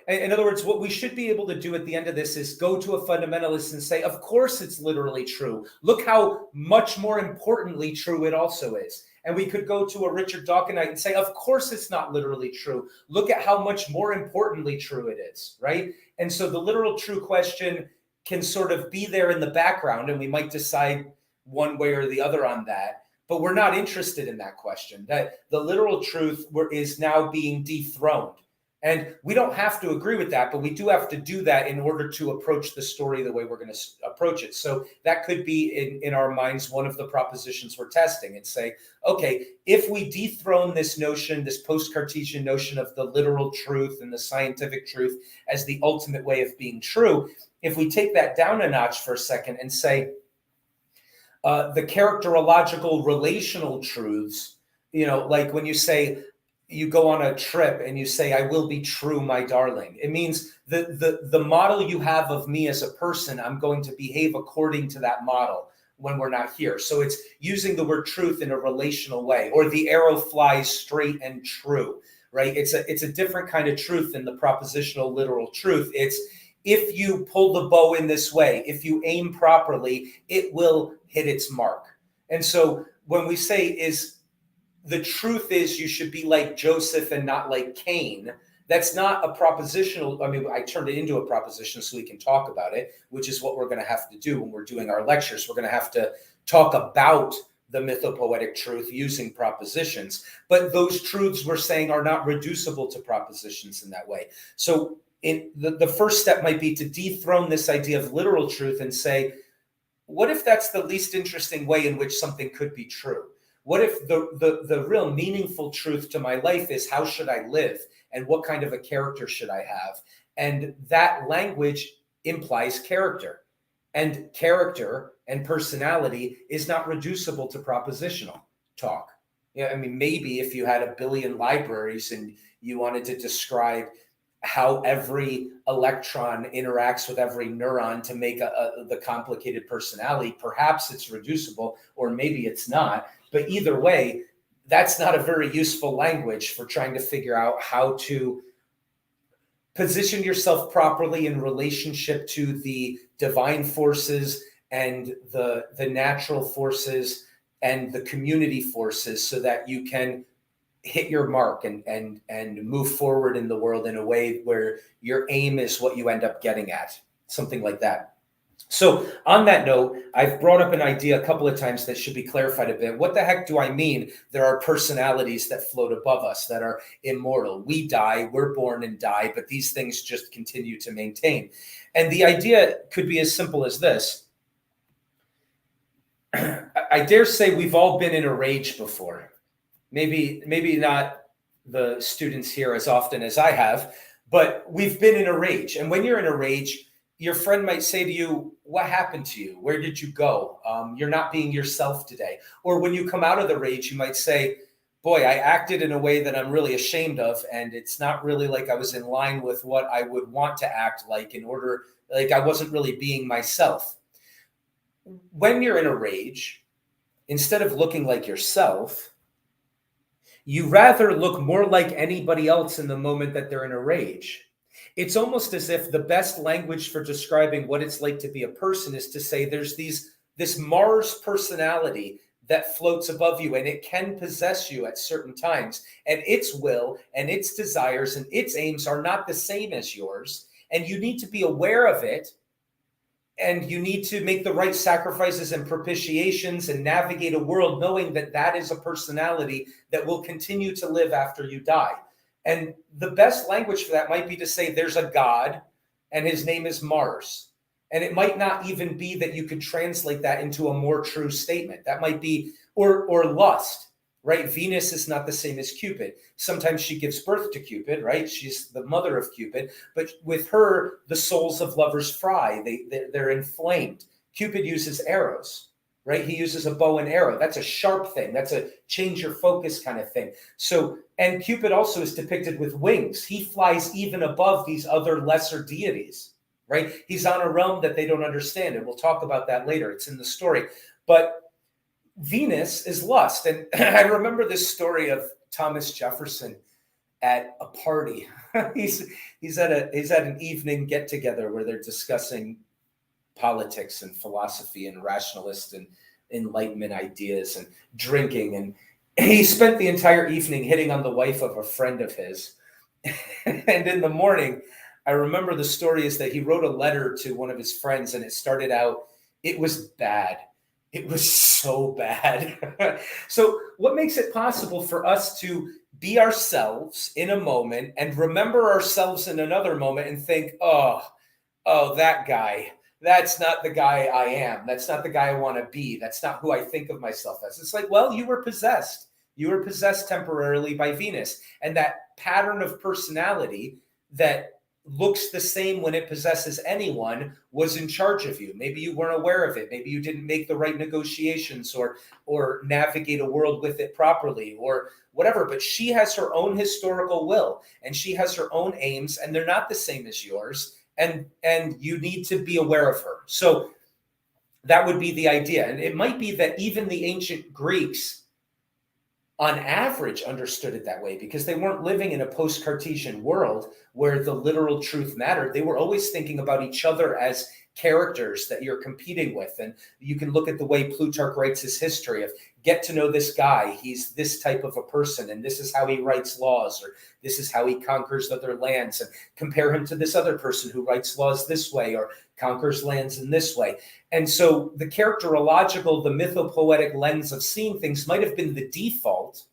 A: In other words, what we should be able to do at the end of this is go to a fundamentalist and say, of course it's literally true. Look how much more importantly true it also is. And we could go to a Richard Dawkinite and say, of course it's not literally true. Look at how much more importantly true it is, right? And so the literal true question can sort of be there in the background, and we might decide one way or the other on that. But we're not interested in that question. That the literal truth is now being dethroned. And we don't have to agree with that, but we do have to do that in order to approach the story the way we're going to approach it. So that could be in our minds one of the propositions we're testing and say, okay, if we dethrone this notion, this post-Cartesian notion of the literal truth and the scientific truth as the ultimate way of being true, if we take that down a notch for a second and say the characterological relational truths, like when you say, you go on a trip and you say, I will be true, my darling. It means the model you have of me as a person, I'm going to behave according to that model when we're not here. So it's using the word truth in a relational way, or the arrow flies straight and true, right? It's a different kind of truth than the propositional literal truth. It's if you pull the bow in this way, if you aim properly, it will hit its mark. And so when we say the truth is you should be like Joseph and not like Cain, that's not a propositional. I mean, I turned it into a proposition so we can talk about it, which is what we're going to have to do when we're doing our lectures. We're going to have to talk about the mythopoetic truth using propositions. But those truths we're saying are not reducible to propositions in that way. So the first step might be to dethrone this idea of literal truth and say, what if that's the least interesting way in which something could be true? What if the real meaningful truth to my life is how should I live and what kind of a character should I have? And that language implies character. And character and personality is not reducible to propositional talk. Yeah, I mean, maybe if you had 1 billion libraries and you wanted to describe how every electron interacts with every neuron to make the complicated personality, perhaps it's reducible, or maybe it's not. But either way, that's not a very useful language for trying to figure out how to position yourself properly in relationship to the divine forces and the natural forces and the community forces so that you can hit your mark and move forward in the world in a way where your aim is what you end up getting at, something like that. So on that note, I've brought up an idea a couple of times that should be clarified a bit. What the heck do I mean? There are personalities that float above us that are immortal. We die, we're born and die, but these things just continue to maintain. And the idea could be as simple as this. I dare say we've all been in a rage before. Maybe not the students here as often as I have, but we've been in a rage. And when you're in a rage, your friend might say to you, what happened to you? Where did you go? You're not being yourself today. Or when you come out of the rage, you might say, boy, I acted in a way that I'm really ashamed of. And it's not really like I was in line with what I would want to act like like I wasn't really being myself. When you're in a rage, instead of looking like yourself, you rather look more like anybody else in the moment that they're in a rage. It's almost as if the best language for describing what it's like to be a person is to say there's this Mars personality that floats above you, and it can possess you at certain times, and its will and its desires and its aims are not the same as yours, and you need to be aware of it, and you need to make the right sacrifices and propitiations and navigate a world knowing that that is a personality that will continue to live after you die. And the best language for that might be to say there's a God and his name is Mars. And it might not even be that you could translate that into a more true statement. That might be, or lust, right? Venus is not the same as Cupid. Sometimes she gives birth to Cupid, right? She's the mother of Cupid. But with her, the souls of lovers fry. They're inflamed. Cupid uses arrows. right? He uses a bow and arrow. That's a sharp thing. That's a change your focus kind of thing. So, and Cupid also is depicted with wings. He flies even above these other lesser deities, right? He's on a realm that they don't understand. And we'll talk about that later. It's in the story. But Venus is lust. And I remember this story of Thomas Jefferson at a party. he's at an evening get together where they're discussing politics and philosophy and rationalist and Enlightenment ideas and drinking. And he spent the entire evening hitting on the wife of a friend of his. And in the morning, I remember the story is that he wrote a letter to one of his friends, and it started out, it was bad. It was so bad. So what makes it possible for us to be ourselves in a moment and remember ourselves in another moment and think, oh, that guy, that's not the guy I am. That's not the guy I want to be. That's not who I think of myself as. It's like, well, you were possessed. You were possessed temporarily by Venus. And that pattern of personality that looks the same when it possesses anyone was in charge of you. Maybe you weren't aware of it. Maybe you didn't make the right negotiations or navigate a world with it properly or whatever. But she has her own historical will, and she has her own aims, and they're not the same as yours. And you need to be aware of her. So that would be the idea. And it might be that even the ancient Greeks on average understood it that way, because they weren't living in a post-Cartesian world where the literal truth mattered. They were always thinking about each other as characters that you're competing with. And you can look at the way Plutarch writes his history of, get to know this guy. He's this type of a person, and this is how he writes laws, or this is how he conquers other lands, and compare him to this other person who writes laws this way or conquers lands in this way. And so the characterological, the mythopoetic lens of seeing things might have been the default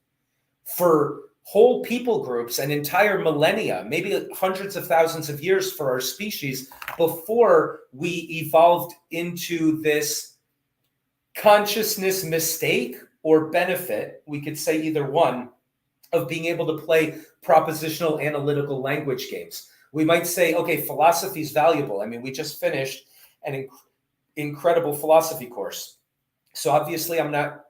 A: for whole people groups and entire millennia, maybe hundreds of thousands of years for our species, before we evolved into this consciousness mistake or benefit, we could say either one, of being able to play propositional analytical language games. We might say, okay, philosophy is valuable. I mean, we just finished an incredible philosophy course. So obviously I'm not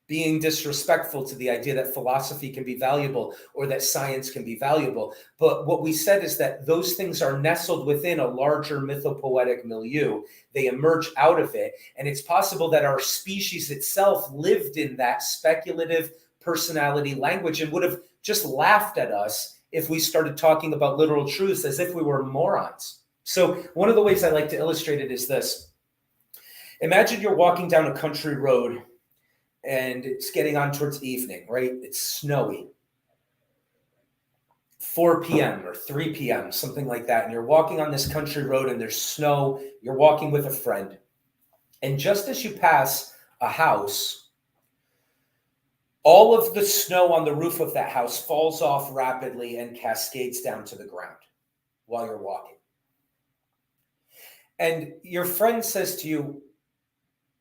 A: being disrespectful to the idea that philosophy can be valuable or that science can be valuable. But what we said is that those things are nestled within a larger mythopoetic milieu. They emerge out of it. And it's possible that our species itself lived in that speculative personality language and would have just laughed at us if we started talking about literal truths as if we were morons. So one of the ways I like to illustrate it is this. Imagine you're walking down a country road and it's getting on towards evening, right? It's snowy. 4 p.m. or 3 p.m., something like that. And you're walking on this country road and there's snow. You're walking with a friend. And just as you pass a house, all of the snow on the roof of that house falls off rapidly and cascades down to the ground while you're walking. And your friend says to you,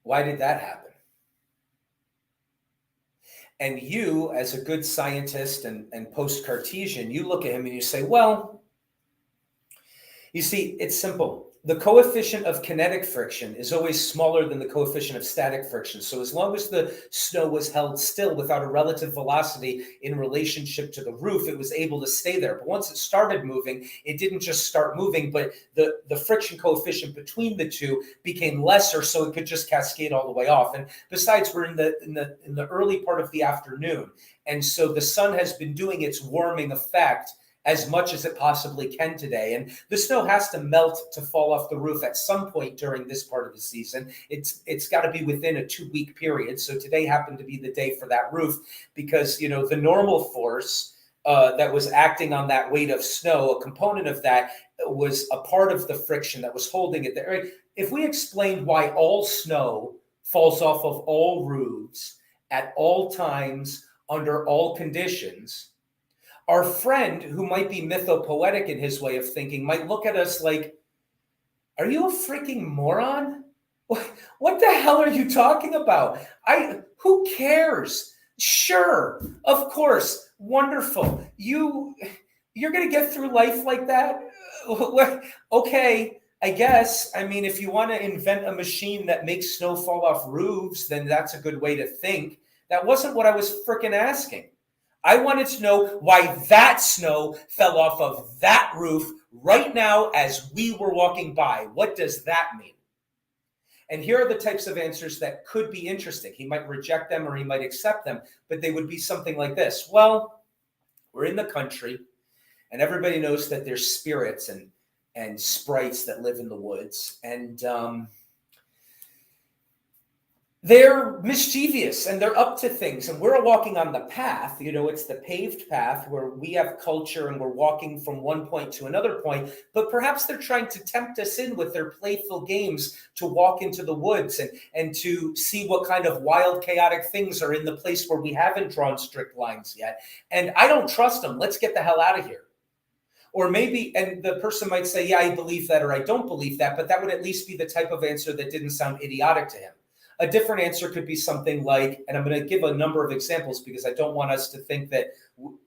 A: why did that happen? And you, as a good scientist and post-Cartesian, you look at him and you say, well, you see, it's simple. The coefficient of kinetic friction is always smaller than the coefficient of static friction. So as long as the snow was held still without a relative velocity in relationship to the roof, it was able to stay there. But once it started moving, it didn't just start moving, but the friction coefficient between the two became lesser, so it could just cascade all the way off. And besides, we're in the early part of the afternoon, and so the sun has been doing its warming effect as much as it possibly can today. And the snow has to melt to fall off the roof at some point during this part of the season. It's got to be within a 2-week period. So today happened to be the day for that roof because, you know, the normal force that was acting on that weight of snow, a component of that was a part of the friction that was holding it there. If we explained why all snow falls off of all roofs at all times under all conditions, our friend, who might be mythopoetic in his way of thinking, might look at us like, are you a freaking moron? What the hell are you talking about? Who cares? Sure, of course, wonderful. You're going to get through life like that? Okay, I guess, I mean, if you want to invent a machine that makes snow fall off roofs, then that's a good way to think. That wasn't what I was frickin' asking. I wanted to know why that snow fell off of that roof right now as we were walking by. What does that mean? And here are the types of answers that could be interesting. He might reject them or he might accept them, but they would be something like this. Well, we're in the country, and everybody knows that there's spirits and sprites that live in the woods. And they're mischievous and they're up to things. And we're walking on the path, it's the paved path where we have culture and we're walking from one point to another point. But perhaps they're trying to tempt us in with their playful games to walk into the woods and to see what kind of wild, chaotic things are in the place where we haven't drawn strict lines yet. And I don't trust them. Let's get the hell out of here. Or maybe, and the person might say, yeah, I believe that, or I don't believe that, but that would at least be the type of answer that didn't sound idiotic to him. A different answer could be something like, and I'm going to give a number of examples because I don't want us to think that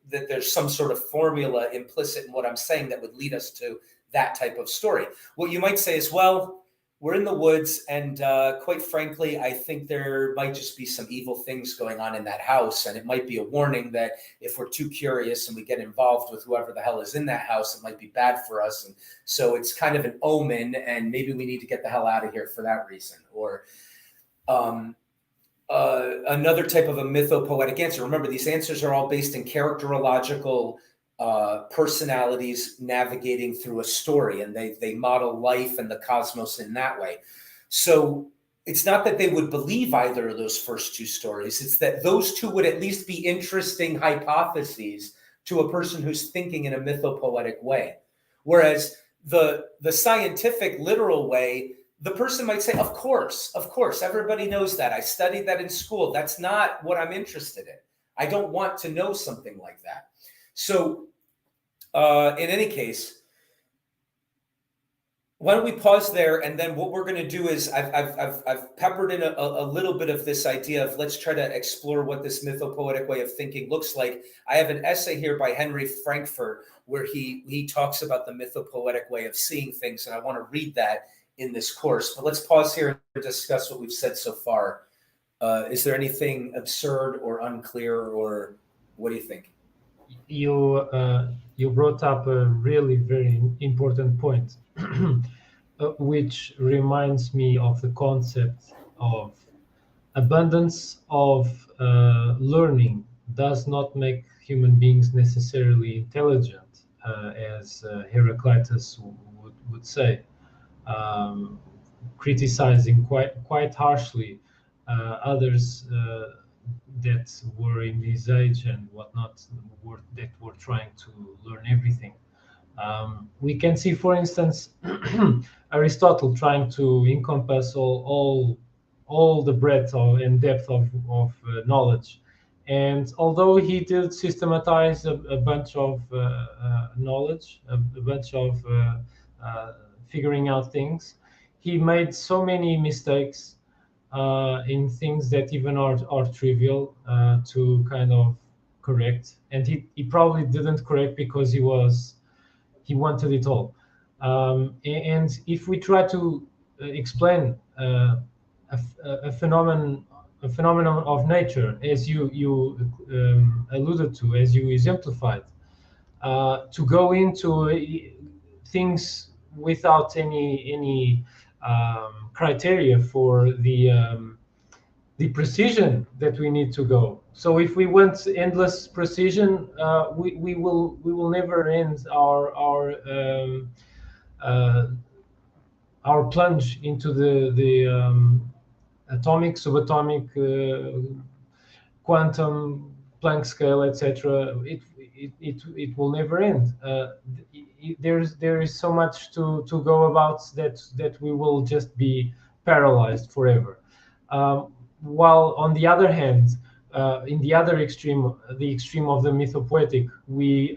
A: there's some sort of formula implicit in what I'm saying that would lead us to that type of story. What you might say is, well, we're in the woods, and quite frankly, I think there might just be some evil things going on in that house, and it might be a warning that if we're too curious and we get involved with whoever the hell is in that house, it might be bad for us. And so it's kind of an omen, and maybe we need to get the hell out of here for that reason. Or another type of a mythopoetic answer. Remember, these answers are all based in characterological personalities navigating through a story, and they model life and the cosmos in that way. So it's not that they would believe either of those first two stories. It's that those two would at least be interesting hypotheses to a person who's thinking in a mythopoetic way. Whereas the scientific, literal way, the person might say, of course, everybody knows that. I studied that in school. That's not what I'm interested in. I don't want to know something like that. So in any case, why don't we pause there? And then what we're going to do is I've peppered in a little bit of this idea of let's try to explore what this mythopoetic way of thinking looks like. I have an essay here by Henry Frankfurt where he talks about the mythopoetic way of seeing things. And I want to read that in this course. But let's pause here and discuss what we've said so far. Is there anything absurd or unclear, or what do you think?
B: You brought up a really very important point, which reminds me of the concept of abundance of learning does not make human beings necessarily intelligent, as Heraclitus would say, criticizing quite harshly others that were in his age and whatnot, that were trying to learn everything. We can see, for instance, Aristotle trying to encompass all the breadth and depth of knowledge. And although he did systematize a bunch of knowledge, a bunch of figuring out things, he made so many mistakes in things that even are trivial to kind of correct. And he probably didn't correct because he wanted it all. And if we try to explain a phenomenon of nature, as you alluded to, as you exemplified, to go into things without any criteria for the precision that we need to go. So if we want endless precision, we will never end our plunge into the atomic, subatomic, quantum, Planck scale, etc. It will never end. There is so much to go about that we will just be paralyzed forever. While on the other hand, in the other extreme, the extreme of the mythopoetic, we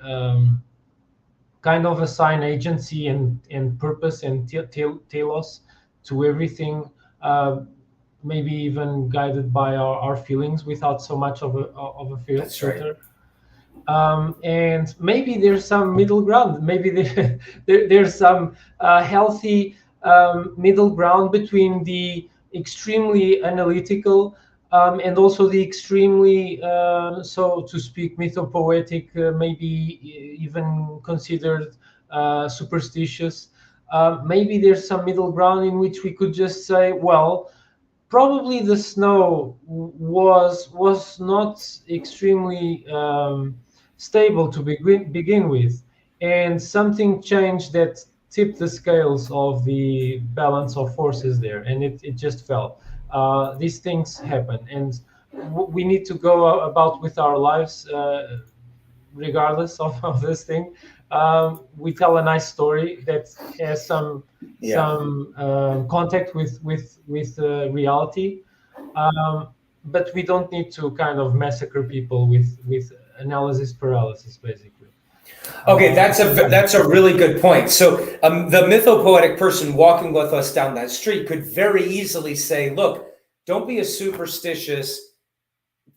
B: kind of assign agency and purpose and telos to everything, maybe even guided by our feelings without so much of a filter. Right. And maybe there's some middle ground. Maybe there's some healthy middle ground between the extremely analytical and also the extremely, so to speak, mythopoetic, maybe even considered superstitious. Maybe there's some middle ground in which we could just say, well, probably the snow was not extremely stable to begin with, and something changed that tipped the scales of the balance of forces there, and it just fell. These things happen, and we need to go about with our lives regardless of this thing. We tell a nice story that has some contact with reality, but we don't need to kind of massacre people with analysis paralysis, basically.
A: Okay, that's a really good point. So the mythopoetic person walking with us down that street could very easily say, look, don't be a superstitious,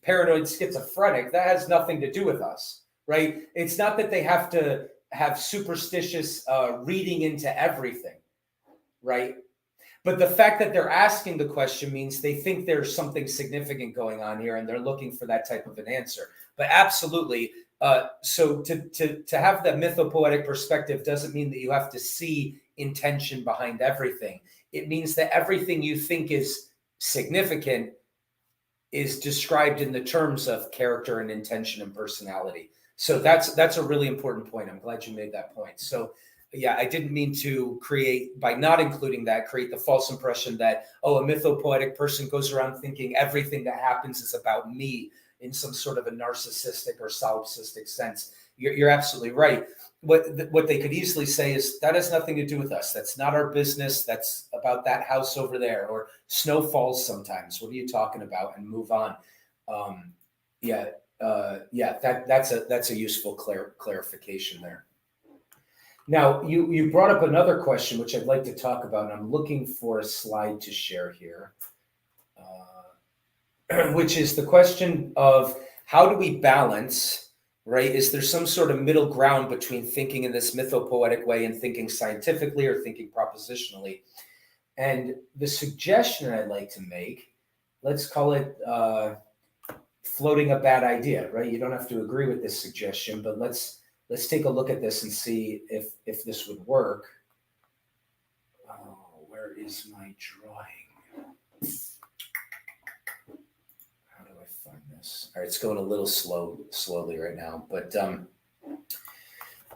A: paranoid schizophrenic. That has nothing to do with us, right? It's not that they have to have superstitious reading into everything, right? But the fact that they're asking the question means they think there's something significant going on here, and they're looking for that type of an answer. But absolutely, so to have that mythopoetic perspective doesn't mean that you have to see intention behind everything. It means that everything you think is significant is described in the terms of character and intention and personality. So that's a really important point. I'm glad you made that point. So yeah, I didn't mean to create, by not including that, create the false impression that, oh, a mythopoetic person goes around thinking everything that happens is about me in some sort of a narcissistic or solipsistic sense. You're absolutely right. What they could easily say is, that has nothing to do with us. That's not our business. That's about that house over there, or snow falls sometimes. What are you talking about? And move on. That's a useful clarification there. Now, you brought up another question, which I'd like to talk about, and I'm looking for a slide to share here, which is the question of how do we balance, right? Is there some sort of middle ground between thinking in this mythopoetic way and thinking scientifically or thinking propositionally? And the suggestion I'd like to make, let's call it floating a bad idea, right? You don't have to agree with this suggestion, but let's take a look at this and see if this would work. Oh, where is my drawing? How do I find this? All right, it's going a little slowly right now, but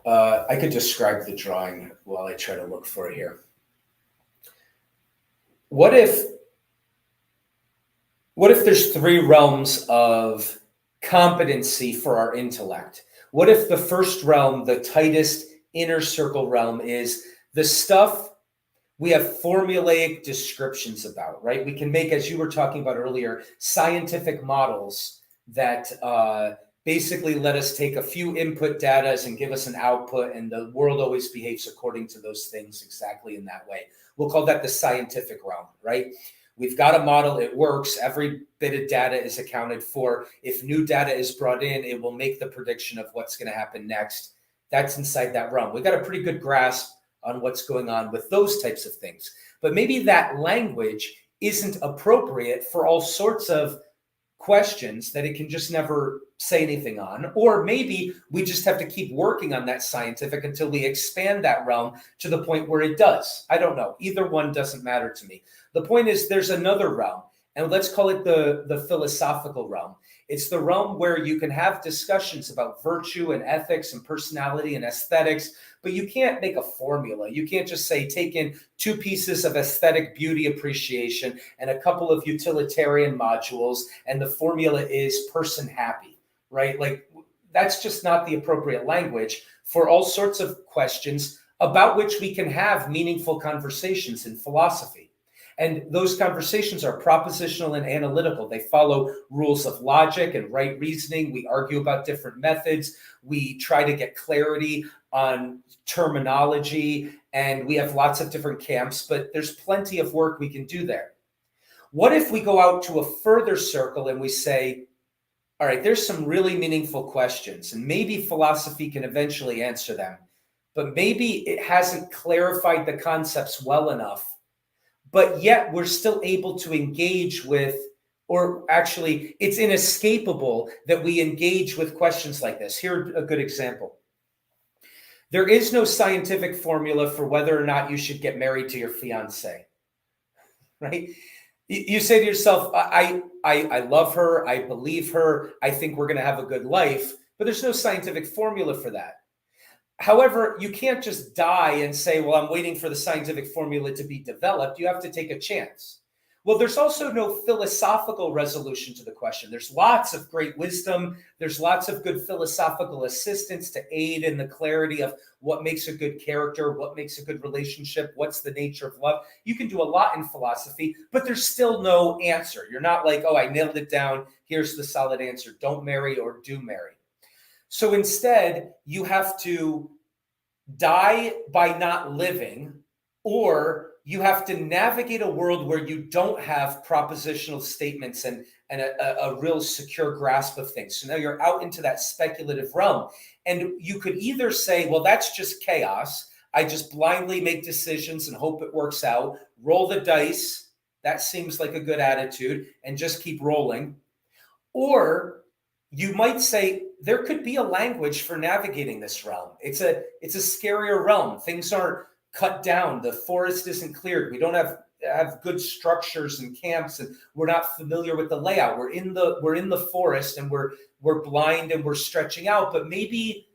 A: I could describe the drawing while I try to look for it here. What if there's three realms of competency for our intellect? What if the first realm, the tightest inner circle realm, is the stuff we have formulaic descriptions about, right? We can make, as you were talking about earlier, scientific models that basically let us take a few input data and give us an output, and the world always behaves according to those things exactly in that way. We'll call that the scientific realm, right? We've got a model, it works, every bit of data is accounted for. If new data is brought in, it will make the prediction of what's going to happen next. That's inside that realm. We've got a pretty good grasp on what's going on with those types of things. But maybe that language isn't appropriate for all sorts of questions that it can just never say anything on. Or maybe we just have to keep working on that scientific until we expand that realm to the point where it does. I don't know. Either one doesn't matter to me. The point is, there's another realm, and let's call it the philosophical realm. It's the realm where you can have discussions about virtue and ethics and personality and aesthetics, but you can't make a formula. You can't just say, take in 2 pieces of aesthetic beauty appreciation and a couple of utilitarian modules, and the formula is person happy, right? Like, that's just not the appropriate language for all sorts of questions about which we can have meaningful conversations in philosophy. And those conversations are propositional and analytical. They follow rules of logic and right reasoning. We argue about different methods. We try to get clarity on terminology, and we have lots of different camps, but there's plenty of work we can do there. What if we go out to a further circle and we say, all right, there's some really meaningful questions, and maybe philosophy can eventually answer them, but maybe it hasn't clarified the concepts well enough, but yet we're still able to engage with, or actually it's inescapable that we engage with questions like this. Here's a good example. There is no scientific formula for whether or not you should get married to your fiance, right? You say to yourself, I love her, I believe her, I think we're going to have a good life, but there's no scientific formula for that. However, you can't just die and say, well, I'm waiting for the scientific formula to be developed. You have to take a chance. Well, there's also no philosophical resolution to the question. There's lots of great wisdom. There's lots of good philosophical assistance to aid in the clarity of what makes a good character, what makes a good relationship, what's the nature of love. You can do a lot in philosophy, but there's still no answer. You're not like, oh, I nailed it down. Here's the solid answer. Don't marry or do marry. So instead, you have to die by not living, or you have to navigate a world where you don't have propositional statements and a real secure grasp of things. So now you're out into that speculative realm. And you could either say, well, that's just chaos. I just blindly make decisions and hope it works out. Roll the dice. That seems like a good attitude, and just keep rolling. Or you might say there could be a language for navigating this realm. It's a scarier realm. Things aren't cut down. The forest isn't cleared. We don't have good structures and camps, and we're not familiar with the layout. We're in the forest, and we're blind and we're stretching out. But maybe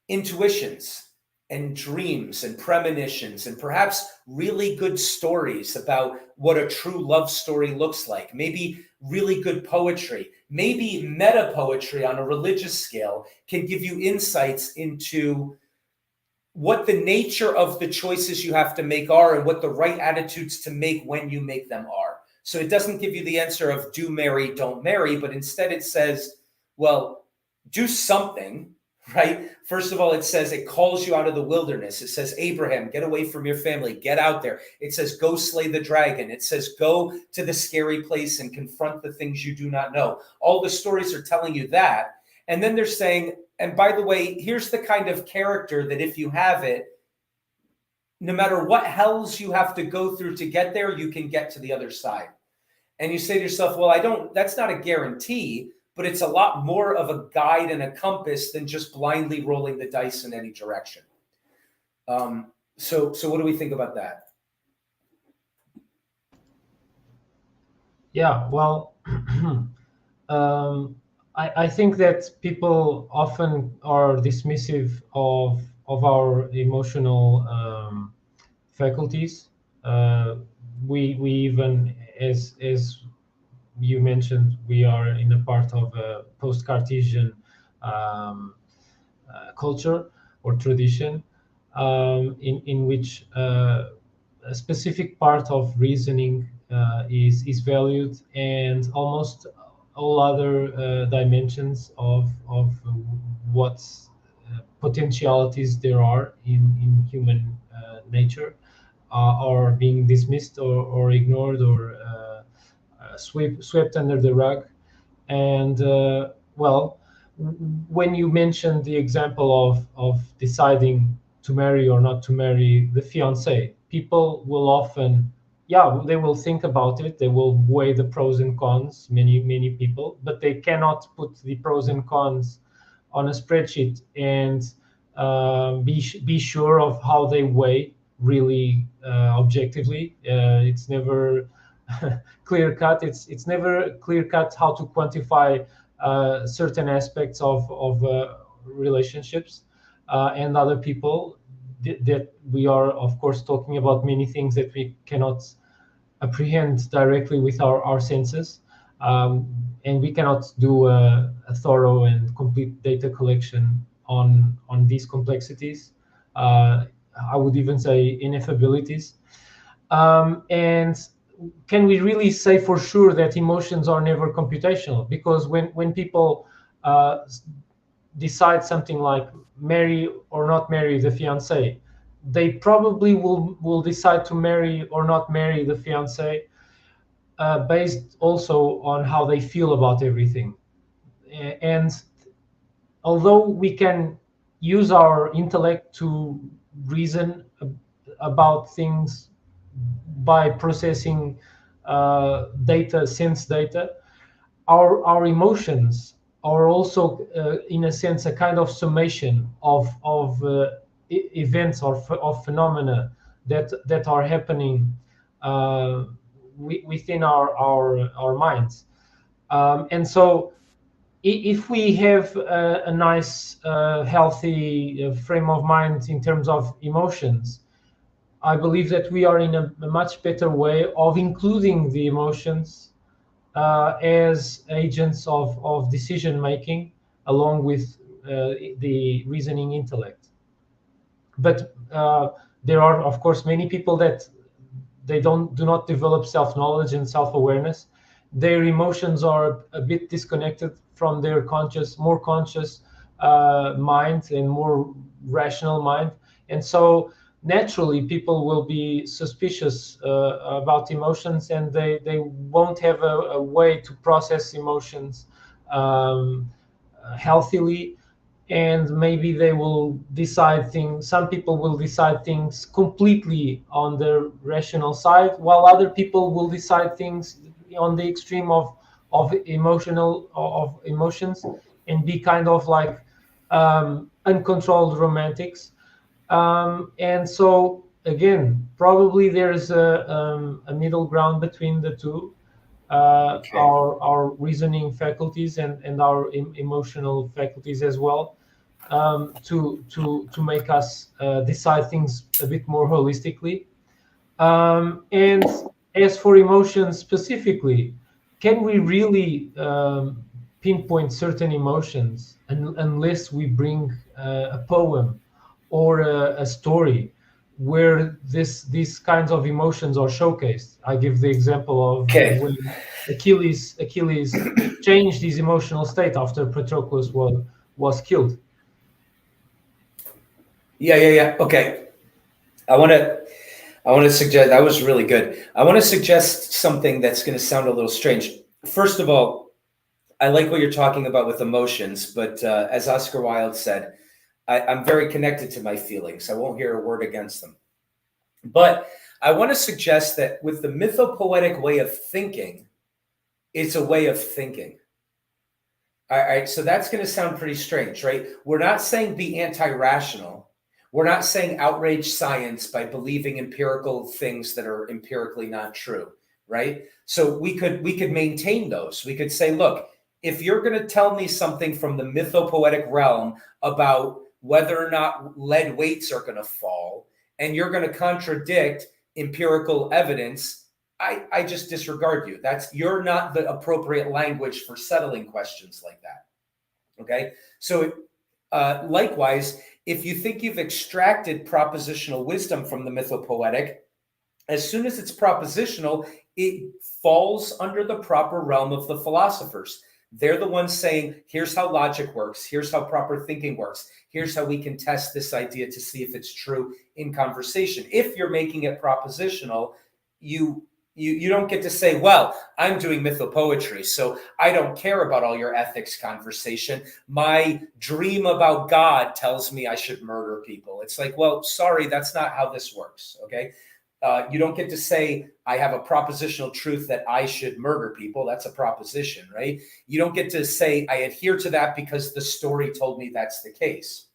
A: intuitions and dreams and premonitions and perhaps really good stories about what a true love story looks like. Maybe really good poetry, maybe meta poetry on a religious scale can give you insights into what the nature of the choices you have to make are and what the right attitudes to make when you make them are. So it doesn't give you the answer of do marry, don't marry, but instead it says, well, do something, right? First of all, it says it calls you out of the wilderness. It says, Abraham, get away from your family, get out there. It says, go slay the dragon. It says, go to the scary place and confront the things you do not know. All the stories are telling you that. And then they're saying, and by the way, here's the kind of character that if you have it, no matter what hells you have to go through to get there, you can get to the other side. And you say to yourself, well, that's not a guarantee, but it's a lot more of a guide and a compass than just blindly rolling the dice in any direction. So what do we think about that?
B: Yeah, well, I think that people often are dismissive of our emotional faculties. We even, as you mentioned, we are in a part of a post-Cartesian culture or tradition, in which a specific part of reasoning is valued, and almost all other dimensions of what potentialities there are in human nature are being dismissed or ignored or swept under the rug. And well, when you mentioned the example of deciding to marry or not to marry the fiance, people will often, they will think about it, they will weigh the pros and cons, many people, but they cannot put the pros and cons on a spreadsheet and be sure of how they weigh really objectively. It's never clear cut. It's never clear cut how to quantify certain aspects of relationships and other people. That we are, of course, talking about many things that we cannot apprehend directly with our senses, and we cannot do a thorough and complete data collection on these complexities. I would even say ineffabilities. And can we really say for sure that emotions are never computational? Because when people decide something like marry or not marry the fiance, they probably will decide to marry or not marry the fiance based also on how they feel about everything. And although we can use our intellect to reason about things by processing data, sense data. Our emotions are also, in a sense, a kind of summation of events or of phenomena that are happening within our minds. And so, if we have a nice, healthy frame of mind in terms of emotions, I believe that we are in a much better way of including the emotions as agents of decision making, along with the reasoning intellect. But there are, of course, many people that they do not develop self-knowledge and self-awareness. Their emotions are a bit disconnected from their more conscious mind and more rational mind, and so naturally people will be suspicious about emotions, and they won't have a way to process emotions healthily, and maybe they will decide things. Some people will decide things completely on the rational side, while other people will decide things on the extreme of emotions, and be kind of like uncontrolled romantics. And so again, probably there's a middle ground between the two.
A: Okay.
B: Our reasoning faculties and our emotional faculties as well, to make us decide things a bit more holistically. And as for emotions specifically, can we really pinpoint certain emotions unless we bring a poem or a story where these kinds of emotions are showcased? I give the example of
A: Okay.
B: when Achilles changed his emotional state after Patroclus was killed.
A: Yeah. Okay. I want to suggest, that was really good. I want to suggest something that's going to sound a little strange. First of all, I like what you're talking about with emotions, but as Oscar Wilde said, I'm very connected to my feelings. I won't hear a word against them. But I want to suggest that with the mythopoetic way of thinking, it's a way of thinking. All right, so that's going to sound pretty strange, right? We're not saying be anti-rational. We're not saying outrage science by believing empirical things that are empirically not true, right? So we could maintain those. We could say, look, if you're going to tell me something from the mythopoetic realm about whether or not lead weights are going to fall, and you're going to contradict empirical evidence, I just disregard you. You're not the appropriate language for settling questions like that. Okay. So likewise, if you think you've extracted propositional wisdom from the mythopoetic, as soon as it's propositional, it falls under the proper realm of the philosophers. They're the ones saying, here's how logic works. Here's how proper thinking works. Here's how we can test this idea to see if it's true in conversation. If you're making it propositional, you don't get to say, well, I'm doing mythopoetry, so I don't care about all your ethics conversation. My dream about God tells me I should murder people. It's like, well, sorry, that's not how this works, okay? You don't get to say, I have a propositional truth that I should murder people. That's a proposition, right? You don't get to say, I adhere to that because the story told me that's the case.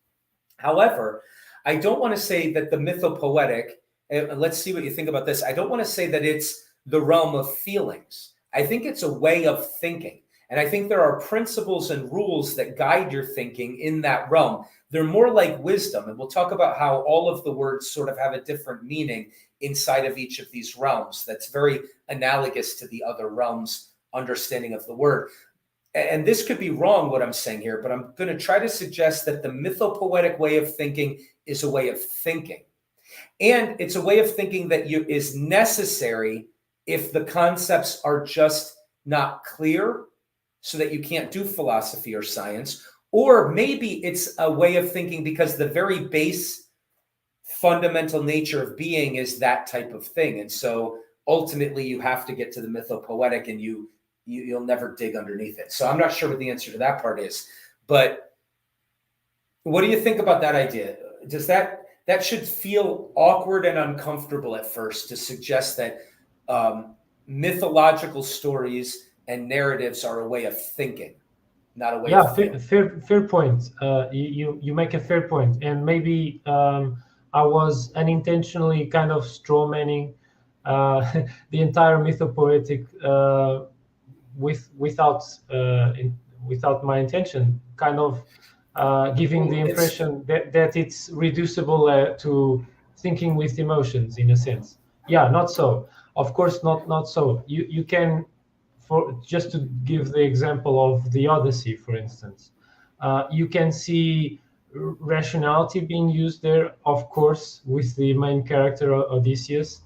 A: However, I don't want to say that the mythopoetic, and let's see what you think about this. I don't want to say that it's the realm of feelings. I think it's a way of thinking. And I think there are principles and rules that guide your thinking in that realm. They're more like wisdom. And we'll talk about how all of the words sort of have a different meaning inside of each of these realms. That's very analogous to the other realms' understanding of the word. And this could be wrong, what I'm saying here, but I'm going to try to suggest that the mythopoetic way of thinking is a way of thinking. And it's a way of thinking that is necessary if the concepts are just not clear, so that you can't do philosophy or science. Or maybe it's a way of thinking because the very base fundamental nature of being is that type of thing. And so ultimately you have to get to the mythopoetic, and you'll never dig underneath it. So I'm not sure what the answer to that part is, but What do you think about that idea? Does that should feel awkward and uncomfortable at first to suggest that mythological stories and narratives are a way of thinking, not a way of feeling?
B: Fair point. You make a fair point, and maybe I was unintentionally kind of strawmanning the entire mythopoetic without my intention, kind of giving the impression that it's reducible to thinking with emotions in a sense. Yeah, not so. Of course, not so. You can, for just to give the example of the Odyssey, for instance, you can see rationality being used there, of course, with the main character Odysseus.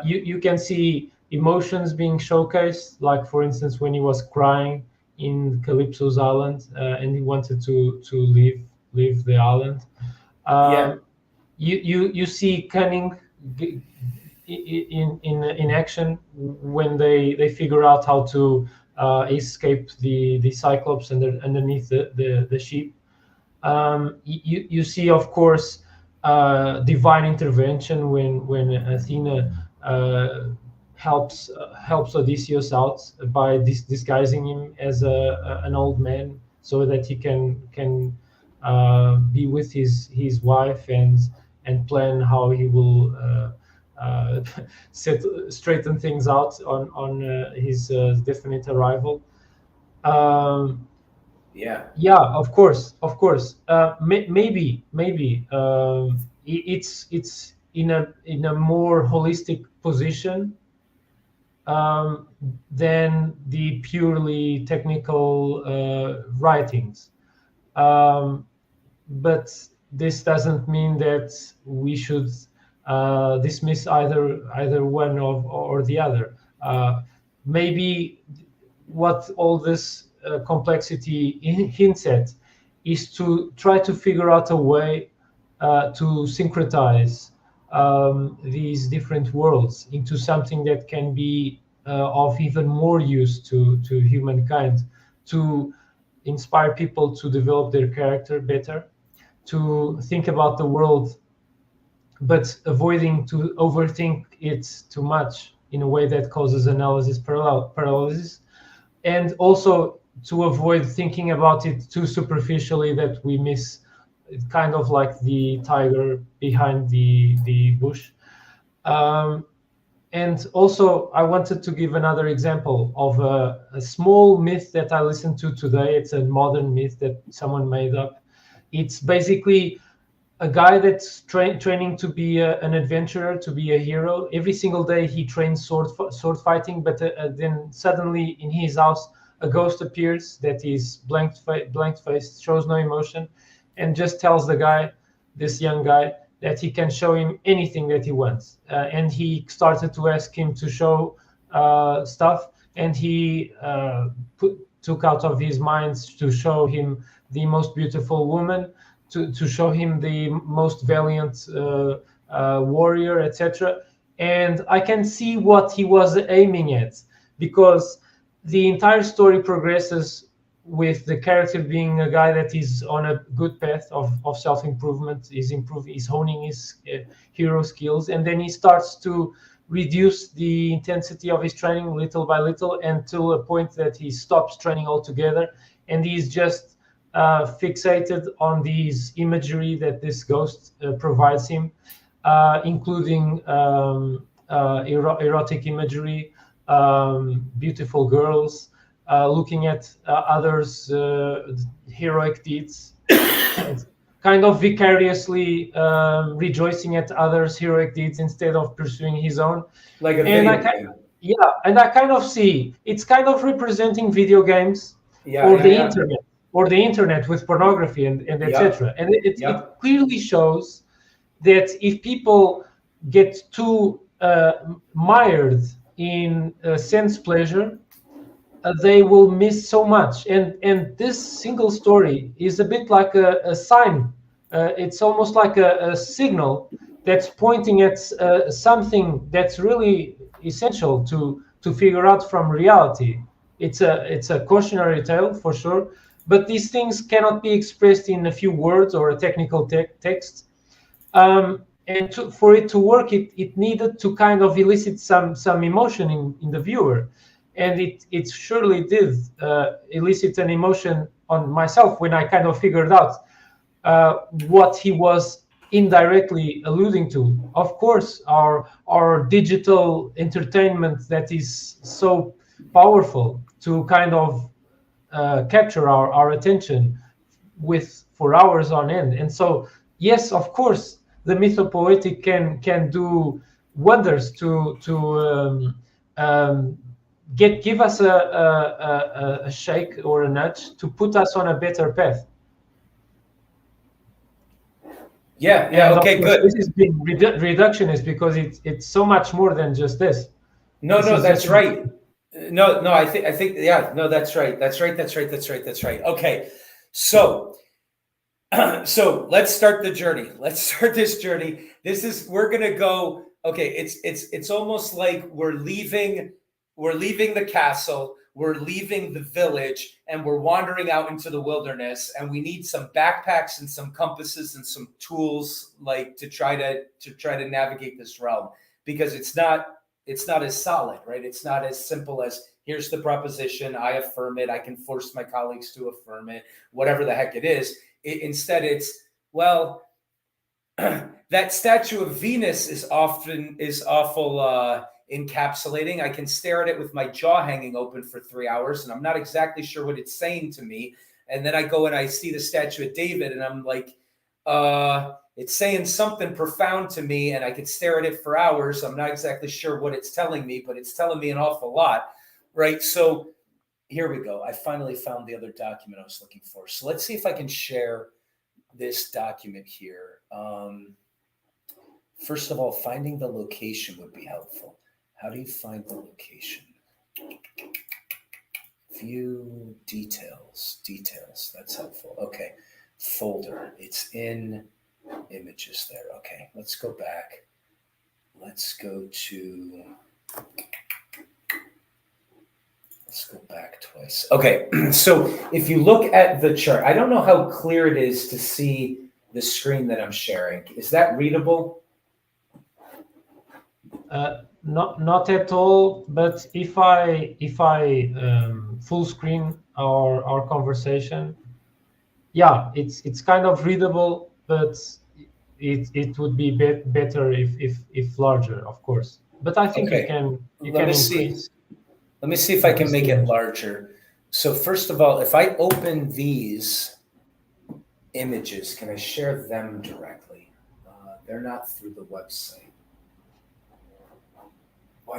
B: You can see emotions being showcased, like for instance when he was crying in Calypso's island and he wanted to leave the island. You see cunning in action when they figure out how to escape the Cyclops underneath the ship. You see, of course, divine intervention when Athena helps Odysseus out by disguising him as an old man so that he can be with his wife and plan how he will straighten things out on his definite arrival. Yeah, of course. Maybe it's in a more holistic position than the purely technical writings. But this doesn't mean that we should dismiss either one or the other. Maybe what all this complexity hints at is to try to figure out a way to syncretize these different worlds into something that can be of even more use to humankind, to inspire people to develop their character better, to think about the world, but avoiding to overthink it too much in a way that causes analysis paralysis, and also to avoid thinking about it too superficially that we miss kind of like the tiger behind the bush. And also I wanted to give another example of a small myth that I listened to today. It's a modern myth that someone made up. It's basically a guy that's training to be an adventurer, to be a hero. Every single day he trains sword fighting, but then suddenly in his house a ghost appears that is blank faced, shows no emotion, and just tells the guy, this young guy, that he can show him anything that he wants. And he started to ask him to show stuff, and he took out of his mind to show him the most beautiful woman, to show him the most valiant warrior, etc. And I can see what he was aiming at, because the entire story progresses with the character being a guy that is on a good path of self-improvement, is honing his hero skills, and then he starts to reduce the intensity of his training little by little until a point that he stops training altogether, and he's just fixated on these imagery that this ghost provides him, including erotic imagery, beautiful girls, looking at others' heroic deeds, kind of vicariously rejoicing at others' heroic deeds instead of pursuing his own.
A: Like a video game.
B: Yeah, and I kind of see it's kind of representing video games internet, or the internet with pornography and etc. And it clearly shows that if people get too mired in sense pleasure, they will miss so much. And this single story is a bit like a sign. It's almost like a signal that's pointing at something that's really essential to figure out from reality. It's a cautionary tale for sure, but these things cannot be expressed in a few words or a technical text. And for it to work, it needed to kind of elicit some emotion in the viewer, and it surely did elicit an emotion on myself when I kind of figured out what he was indirectly alluding to. Of course, our digital entertainment that is so powerful to kind of capture our attention for hours on end. And so, yes, of course, the mythopoetic can do wonders to give us a shake or a nudge to put us on a better path.
A: Yeah.
B: And
A: Okay.
B: course,
A: Good.
B: this is being reductionist because it's so much more than just this.
A: No, that's right. No, I think, yeah, no, that's right. That's right. Okay. So let's start the journey. Let's start this journey. We're going to go, okay. It's almost like we're leaving the castle, we're leaving the village, and we're wandering out into the wilderness, and we need some backpacks and some compasses and some tools, like to try to navigate this realm, because it's not as solid, right? It's not as simple as here's the proposition, I affirm it, I can force my colleagues to affirm it, whatever the heck it is. Instead, it's, well, that statue of Venus is awful encapsulating. I can stare at it with my jaw hanging open for 3 hours, and I'm not exactly sure what it's saying to me. And then I go and I see the statue of David, and I'm like, it's saying something profound to me, and I could stare at it for hours. I'm not exactly sure what it's telling me, but it's telling me an awful lot, right? So here we go. I finally found the other document I was looking for. So let's see if I can share this document here. First of all, finding the location would be helpful. How do you find the location? View details. That's helpful. Okay. Folder. It's in images there. Okay. Let's go back. Let's go back twice. Okay. So if you look at the chart, I don't know how clear it is to see the screen that I'm sharing. Is that readable?
B: Not at all. But if I full screen our conversation, yeah, it's kind of readable, but it would be better if larger, of course. But I think you can increase.
A: Let me see if I can make it larger. So first of all, if I open these images, can I share them directly? They're not through the website.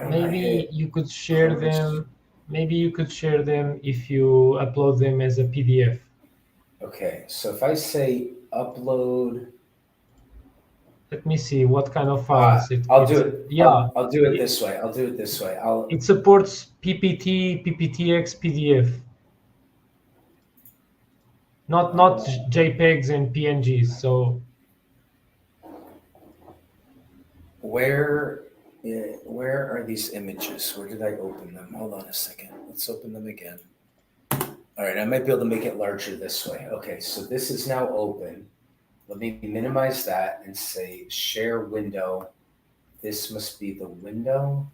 B: Maybe you could share them. Maybe you could share them if you upload them as a PDF.
A: Okay, so if I say upload.
B: Let me see what kind of files
A: I'll do it.
B: Yeah,
A: I'll do it this way.
B: It supports PPT, PPTX, PDF. Not JPEGs and PNGs. So
A: where are these images? Where did I open them? Hold on a second. Let's open them again. All right, I might be able to make it larger this way. Okay, so this is now open. Let me minimize that and say share window. This must be the window.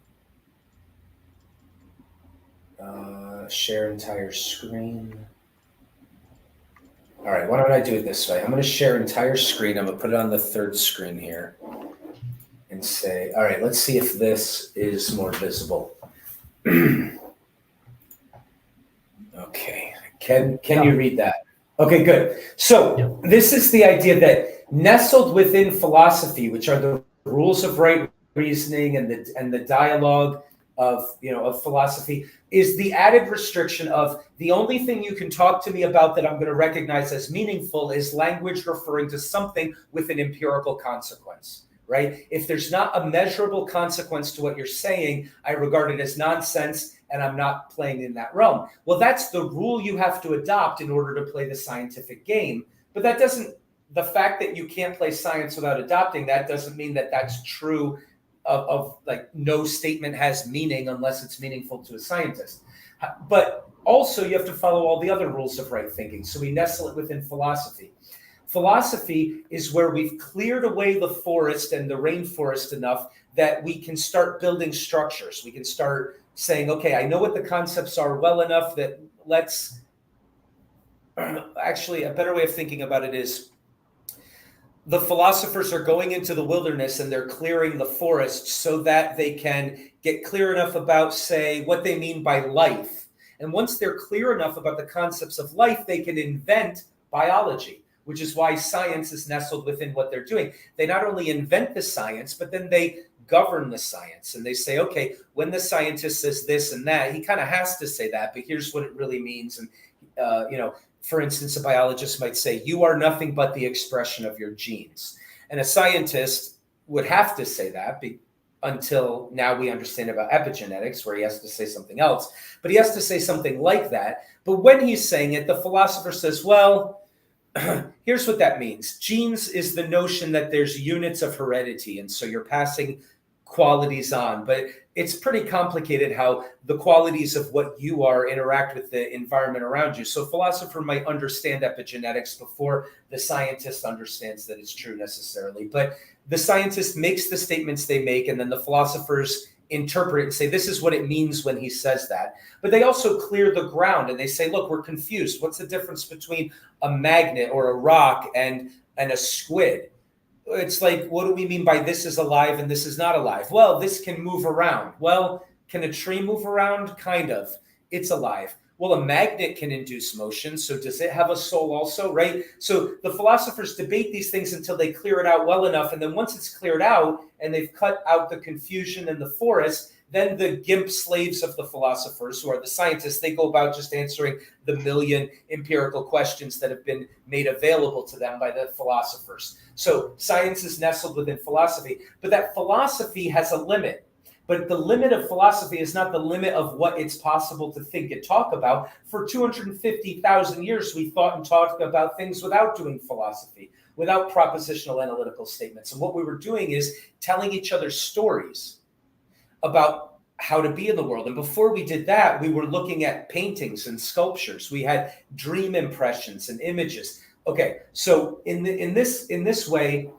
A: Share entire screen. All right, why don't I do it this way? I'm going to share entire screen. I'm going to put it on the third screen here and say, all right, let's see if this is more visible. Okay, can you read that? Okay, good. So This is the idea that nestled within philosophy, which are the rules of right reasoning and the dialogue of philosophy, is the added restriction of the only thing you can talk to me about that I'm going to recognize as meaningful is language referring to something with an empirical consequence, right? If there's not a measurable consequence to what you're saying, I regard it as nonsense and I'm not playing in that realm. Well, that's the rule you have to adopt in order to play the scientific game. But the fact that you can't play science without adopting that doesn't mean that that's true of like no statement has meaning unless it's meaningful to a scientist. But also you have to follow all the other rules of right thinking. So we nestle it within philosophy. Philosophy is where we've cleared away the forest and the rainforest enough that we can start building structures. We can start saying, okay, I know what the concepts are well enough that let's actually, a better way of thinking about it is the philosophers are going into the wilderness and they're clearing the forest so that they can get clear enough about, say, what they mean by life. And once they're clear enough about the concepts of life, they can invent biology, which is why science is nestled within what they're doing. They not only invent the science, but then they govern the science. And they say, okay, when the scientist says this and that, he kind of has to say that, but here's what it really means. And, for instance, a biologist might say, you are nothing but the expression of your genes. And a scientist would have to say that until now we understand about epigenetics, where he has to say something else. But he has to say something like that. But when he's saying it, the philosopher says, well, here's what that means. Genes is the notion that there's units of heredity. And so you're passing qualities on. But it's pretty complicated how the qualities of what you are interact with the environment around you. So a philosopher might understand epigenetics before the scientist understands that it's true necessarily. But the scientist makes the statements they make, and then the philosophers interpret it and say, this is what it means when he says that. But they also clear the ground and they say, look, we're confused. What's the difference between a magnet or a rock and a squid? It's like, what do we mean by this is alive and this is not alive? Well, this can move around. Well, can a tree move around? Kind of. It's alive. Well, a magnet can induce motion. So does it have a soul also, right? So the philosophers debate these things until they clear it out well enough. And then once it's cleared out and they've cut out the confusion in the forest, then the gimp slaves of the philosophers, who are the scientists, they go about just answering the million empirical questions that have been made available to them by the philosophers. So science is nestled within philosophy, but that philosophy has a limit. But the limit of philosophy is not the limit of what it's possible to think and talk about. For 250,000 years, we thought and talked about things without doing philosophy, without propositional analytical statements. And what we were doing is telling each other stories about how to be in the world. And before we did that, we were looking at paintings and sculptures. We had dream impressions and images. Okay, so in this way,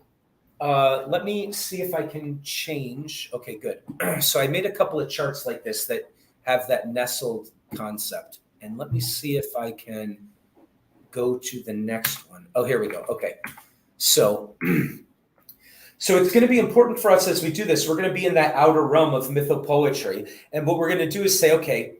A: let me see if I can change. Okay, good. So I made a couple of charts like this that have that nestled concept. And let me see if I can go to the next one. Oh, here we go. Okay. So it's going to be important for us as we do this. We're going to be in that outer realm of mythopoetry. And what we're going to do is say, okay,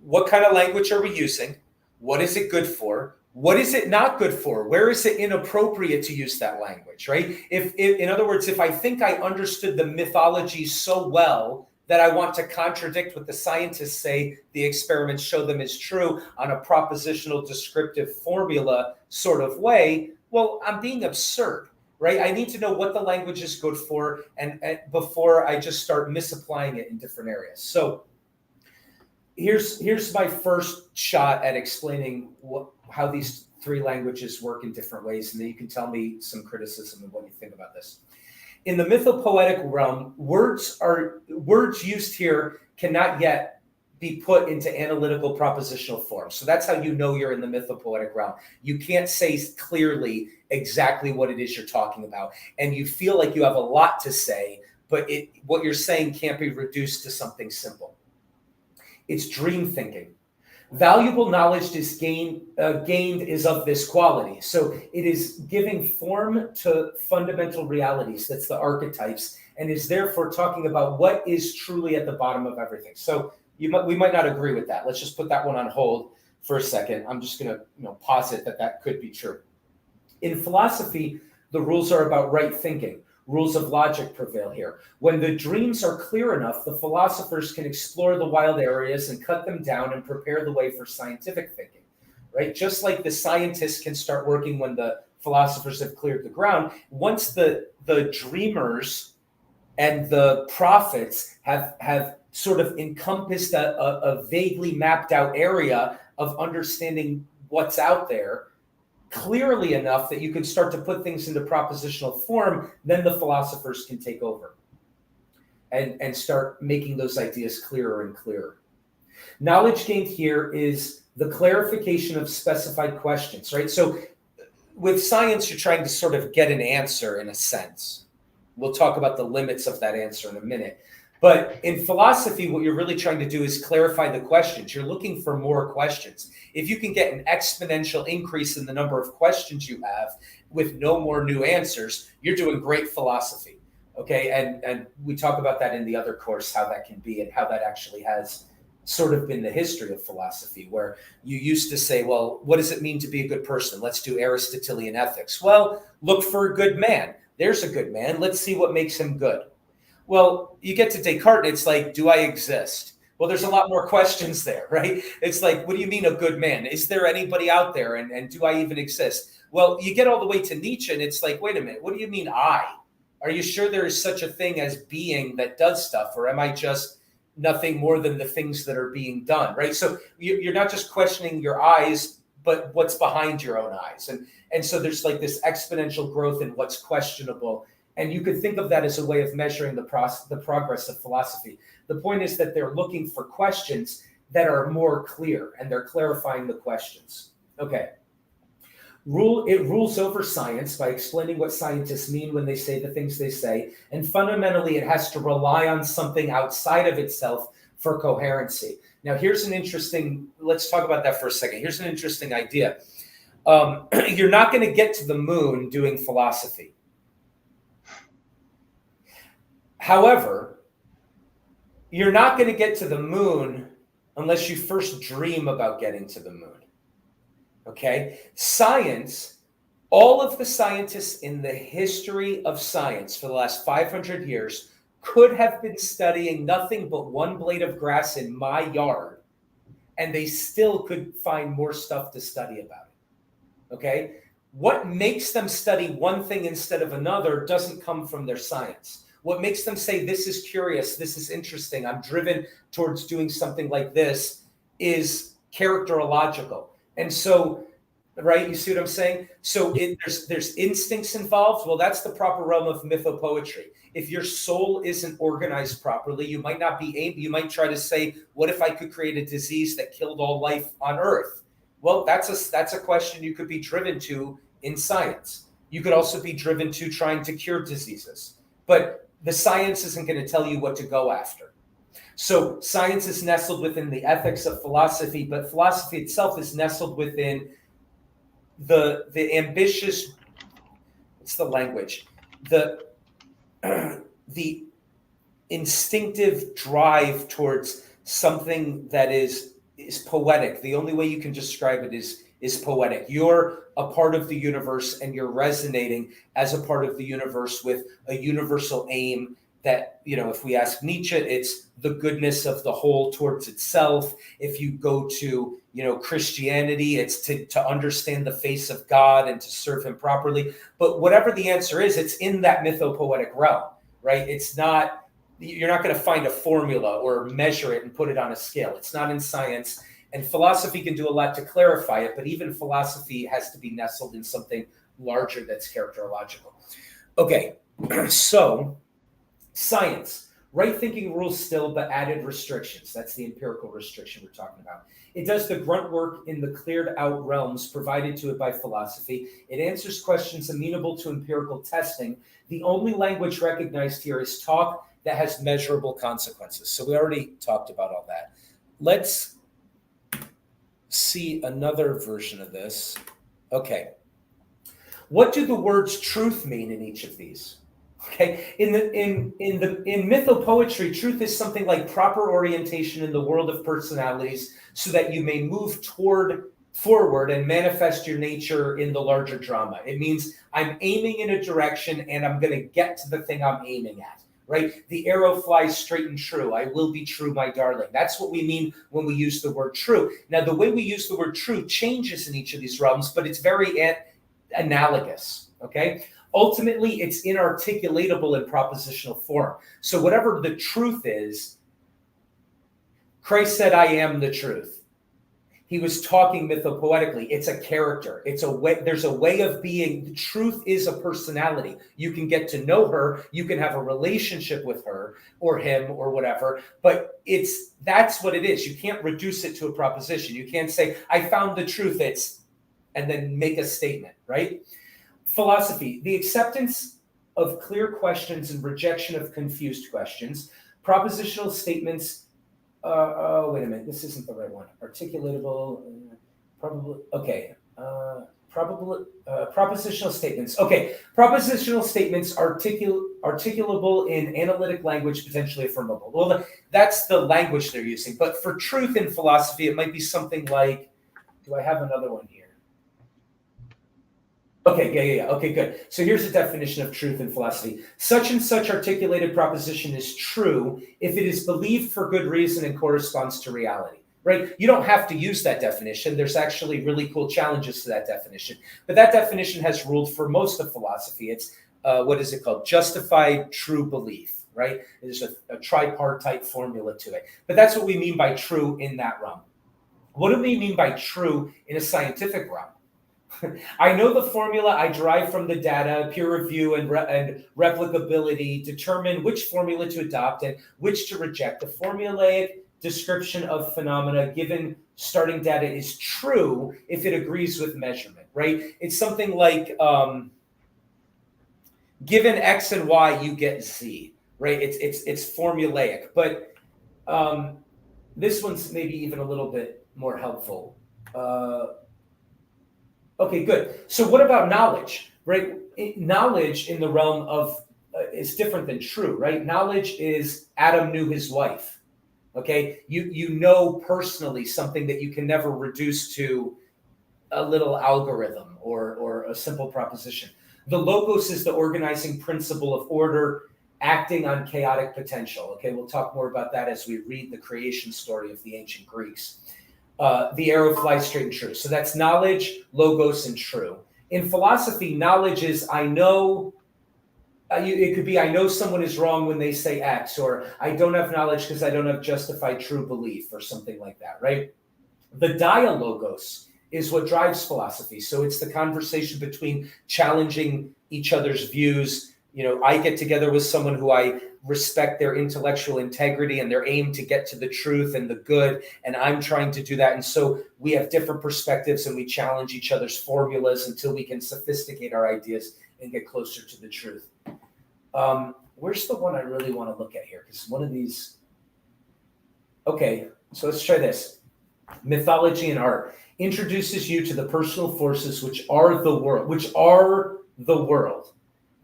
A: what kind of language are we using? What is it good for? What is it not good for? Where is it inappropriate to use that language, right? If in other words, if I think I understood the mythology so well that I want to contradict what the scientists say the experiments show them is true on a propositional descriptive formula sort of way, well, I'm being absurd. Right? I need to know what the language is good for and before I just start misapplying it in different areas. So here's my first shot at explaining how these three languages work in different ways. And then you can tell me some criticism of what you think about this. In the mythopoetic realm, words used here cannot yet be put into analytical propositional form. So that's how you know you're in the mythopoetic realm. You can't say clearly exactly what it is you're talking about. And you feel like you have a lot to say, but what you're saying can't be reduced to something simple. It's dream thinking. Valuable knowledge is gained is of this quality. So it is giving form to fundamental realities. That's the archetypes, and is therefore talking about what is truly at the bottom of everything. So we might not agree with that. Let's just put that one on hold for a second. I'm just going to posit that could be true. In philosophy, the rules are about right thinking. Rules of logic prevail here. When the dreams are clear enough, the philosophers can explore the wild areas and cut them down and prepare the way for scientific thinking, right? Just like the scientists can start working when the philosophers have cleared the ground. Once the dreamers and the prophets have sort of encompassed a vaguely mapped out area of understanding what's out there clearly enough that you can start to put things into propositional form, then the philosophers can take over. and start making those ideas clearer and clearer. Knowledge gained here is the clarification of specified questions, right? So with science, you're trying to sort of get an answer in a sense. We'll talk about the limits of that answer in a minute. But in philosophy, what you're really trying to do is clarify the questions. You're looking for more questions. If you can get an exponential increase in the number of questions you have with no more new answers, you're doing great philosophy. Okay, and we talk about that in the other course, how that can be and how that actually has sort of been the history of philosophy, where you used to say, well, what does it mean to be a good person? Let's do Aristotelian ethics. Well, look for a good man. There's a good man. Let's see what makes him good. Well, you get to Descartes, and it's like, do I exist? Well, there's a lot more questions there, right? It's like, what do you mean a good man? Is there anybody out there? And do I even exist? Well, you get all the way to Nietzsche, and it's like, wait a minute, what do you mean I? Are you sure there is such a thing as being that does stuff? Or am I just nothing more than the things that are being done, right? So you're not just questioning your eyes, but what's behind your own eyes. And so there's like this exponential growth in what's questionable. And you could think of that as a way of measuring the progress of philosophy. The point is that they're looking for questions that are more clear, and they're clarifying the questions. Okay. It rules over science by explaining what scientists mean when they say the things they say. And fundamentally, it has to rely on something outside of itself for coherency. Now, let's talk about that for a second. Here's an interesting idea. You're not going to get to the moon doing philosophy. However, you're not going to get to the moon unless you first dream about getting to the moon. Okay? Science, all of the scientists in the history of science for the last 500 years could have been studying nothing but one blade of grass in my yard, and they still could find more stuff to study about it. Okay? What makes them study one thing instead of another doesn't come from their science. What makes them say, this is curious, this is interesting, I'm driven towards doing something like this, is characterological. And so, right, you see what I'm saying? So there's instincts involved. Well, that's the proper realm of mythopoetry. If your soul isn't organized properly, you might not be able, you might try to say, what if I could create a disease that killed all life on Earth? Well, that's a question you could be driven to in science. You could also be driven to trying to cure diseases. But the science isn't going to tell you what to go after. So science is nestled within the ethics of philosophy, but philosophy itself is nestled within the ambitious, what's the language? The instinctive drive towards something that is poetic. The only way you can describe it is poetic. You're a part of the universe, and you're resonating as a part of the universe with a universal aim that, if we ask Nietzsche, it's the goodness of the whole towards itself. If you go to, Christianity, it's to understand the face of God and to serve him properly. But whatever the answer is, it's in that mythopoetic realm, right? It's not, you're not going to find a formula or measure it and put it on a scale. It's not in science. And philosophy can do a lot to clarify it, but even philosophy has to be nestled in something larger that's characterological. Okay, so science, right thinking rules still, but added restrictions. That's the empirical restriction we're talking about. It does the grunt work in the cleared out realms provided to it by philosophy. It answers questions amenable to empirical testing. The only language recognized here is talk that has measurable consequences. So we already talked about all that. Let's see another version of this. Okay. What do the words truth mean in each of these? Okay. In mythopoetry, truth is something like proper orientation in the world of personalities so that you may move forward and manifest your nature in the larger drama. It means I'm aiming in a direction and I'm going to get to the thing I'm aiming at. Right? The arrow flies straight and true. I will be true, my darling. That's what we mean when we use the word true. Now, the way we use the word true changes in each of these realms, but it's very analogous. Okay? Ultimately, it's inarticulatable in propositional form. So whatever the truth is, Christ said, I am the truth. he was talking mythopoetically. It's a character. It's a way. There's a way of being. The truth is a personality. You can get to know her. You can have a relationship with her or him or whatever. But that's what it is. You can't reduce it to a proposition. You can't say, I found the truth. And then make a statement, right? Philosophy, the acceptance of clear questions and rejection of confused questions. Propositional statements. Wait a minute. This isn't the right one. Articulatable. Probably. Okay. Propositional statements. Okay. Propositional statements articulable in analytic language, potentially affirmable. Well, that's the language they're using. But for truth in philosophy, it might be something like, do I have another one here? Okay, yeah. Okay, good. So here's a definition of truth in philosophy. Such and such articulated proposition is true if it is believed for good reason and corresponds to reality, right? You don't have to use that definition. There's actually really cool challenges to that definition. But that definition has ruled for most of philosophy. It's, what is it called? Justified true belief, right? There's a tripartite formula to it. But that's what we mean by true in that realm. What do we mean by true in a scientific realm? I know the formula I derive from the data, peer review and replicability, determine which formula to adopt and which to reject. The formulaic description of phenomena given starting data is true if it agrees with measurement, right? It's something like given X and Y, you get Z, right? It's formulaic, but this one's maybe even a little bit more helpful. Okay, good. So what about knowledge, right? Knowledge in the realm of is different than true, right? Knowledge is Adam knew his wife. Okay, you know personally something that you can never reduce to a little algorithm or a simple proposition. The logos is the organizing principle of order acting on chaotic potential. Okay, we'll talk more about that as we read the creation story of the ancient Greeks. The arrow flies straight and true. So that's knowledge, logos, and true. In philosophy, knowledge is I know, it could be I know someone is wrong when they say X, or I don't have knowledge because I don't have justified true belief, or something like that, right? The dialogos is what drives philosophy. So it's the conversation between challenging each other's views. You know, I get together with someone who I respect their intellectual integrity and their aim to get to the truth and the good, and I'm trying to do that. And so we have different perspectives and we challenge each other's formulas until we can sophisticate our ideas and get closer to the truth. Where's the one I really want to look at here? Because one of these... Okay, so let's try this. Mythology and art introduces you to the personal forces which are the world,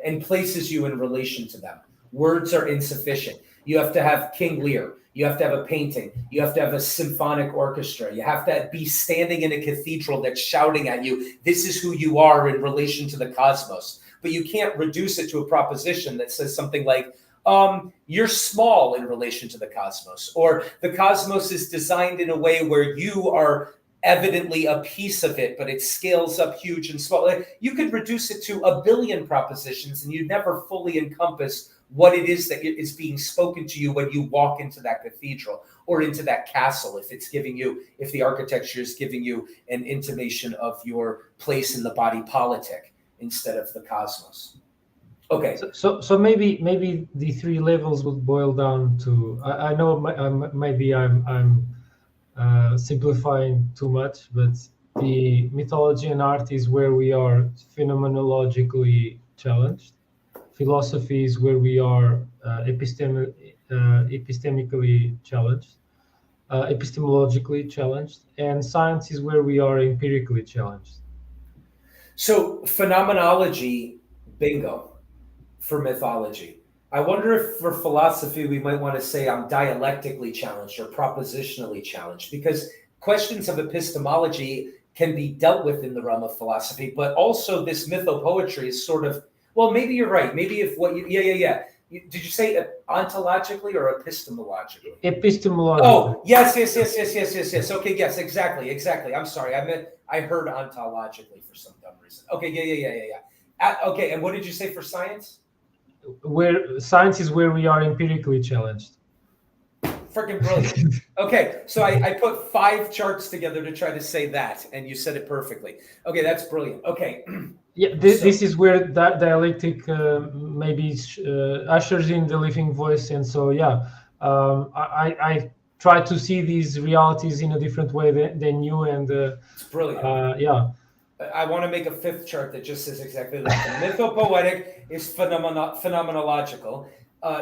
A: and places you in relation to them. Words are insufficient. You have to have King Lear. You have to have a painting. You have to have a symphonic orchestra. You have to be standing in a cathedral that's shouting at you, this is who you are in relation to the cosmos. But you can't reduce it to a proposition that says something like, you're small in relation to the cosmos, or the cosmos is designed in a way where you are evidently a piece of it, but it scales up huge and small. You could reduce it to a billion propositions and you'd never fully encompass what it is that is being spoken to you when you walk into that cathedral or into that castle, if the architecture is giving you an intimation of your place in the body politic instead of the cosmos. Okay.
B: So maybe the three levels would boil down to, I know maybe I'm simplifying too much, but the mythology and art is where we are phenomenologically challenged. Philosophy is where we are epistemically challenged, epistemologically challenged, and science is where we are empirically challenged.
A: So phenomenology, bingo, for mythology. I wonder if for philosophy, we might want to say I'm dialectically challenged or propositionally challenged, because questions of epistemology can be dealt with in the realm of philosophy, but also this mythopoetry is sort of, well, maybe you're right. Maybe if what you, yeah. Did you say ontologically or epistemologically?
B: Epistemologically.
A: Oh, yes. Okay, yes, exactly. I'm sorry. I heard ontologically for some dumb reason. Okay, yeah. Okay, and what did you say for science?
B: Where science is where we are empirically challenged.
A: Freaking brilliant. Okay, so I put 5 charts together to try to say that, and you said it perfectly. Okay, that's brilliant. Okay.
B: Yeah, this is where that dialectic maybe ushers in the living voice, and so I try to see these realities in a different way than you, and
A: it's brilliant. I want to make a 5th chart that just says exactly that. Mythopoetic is phenomenological.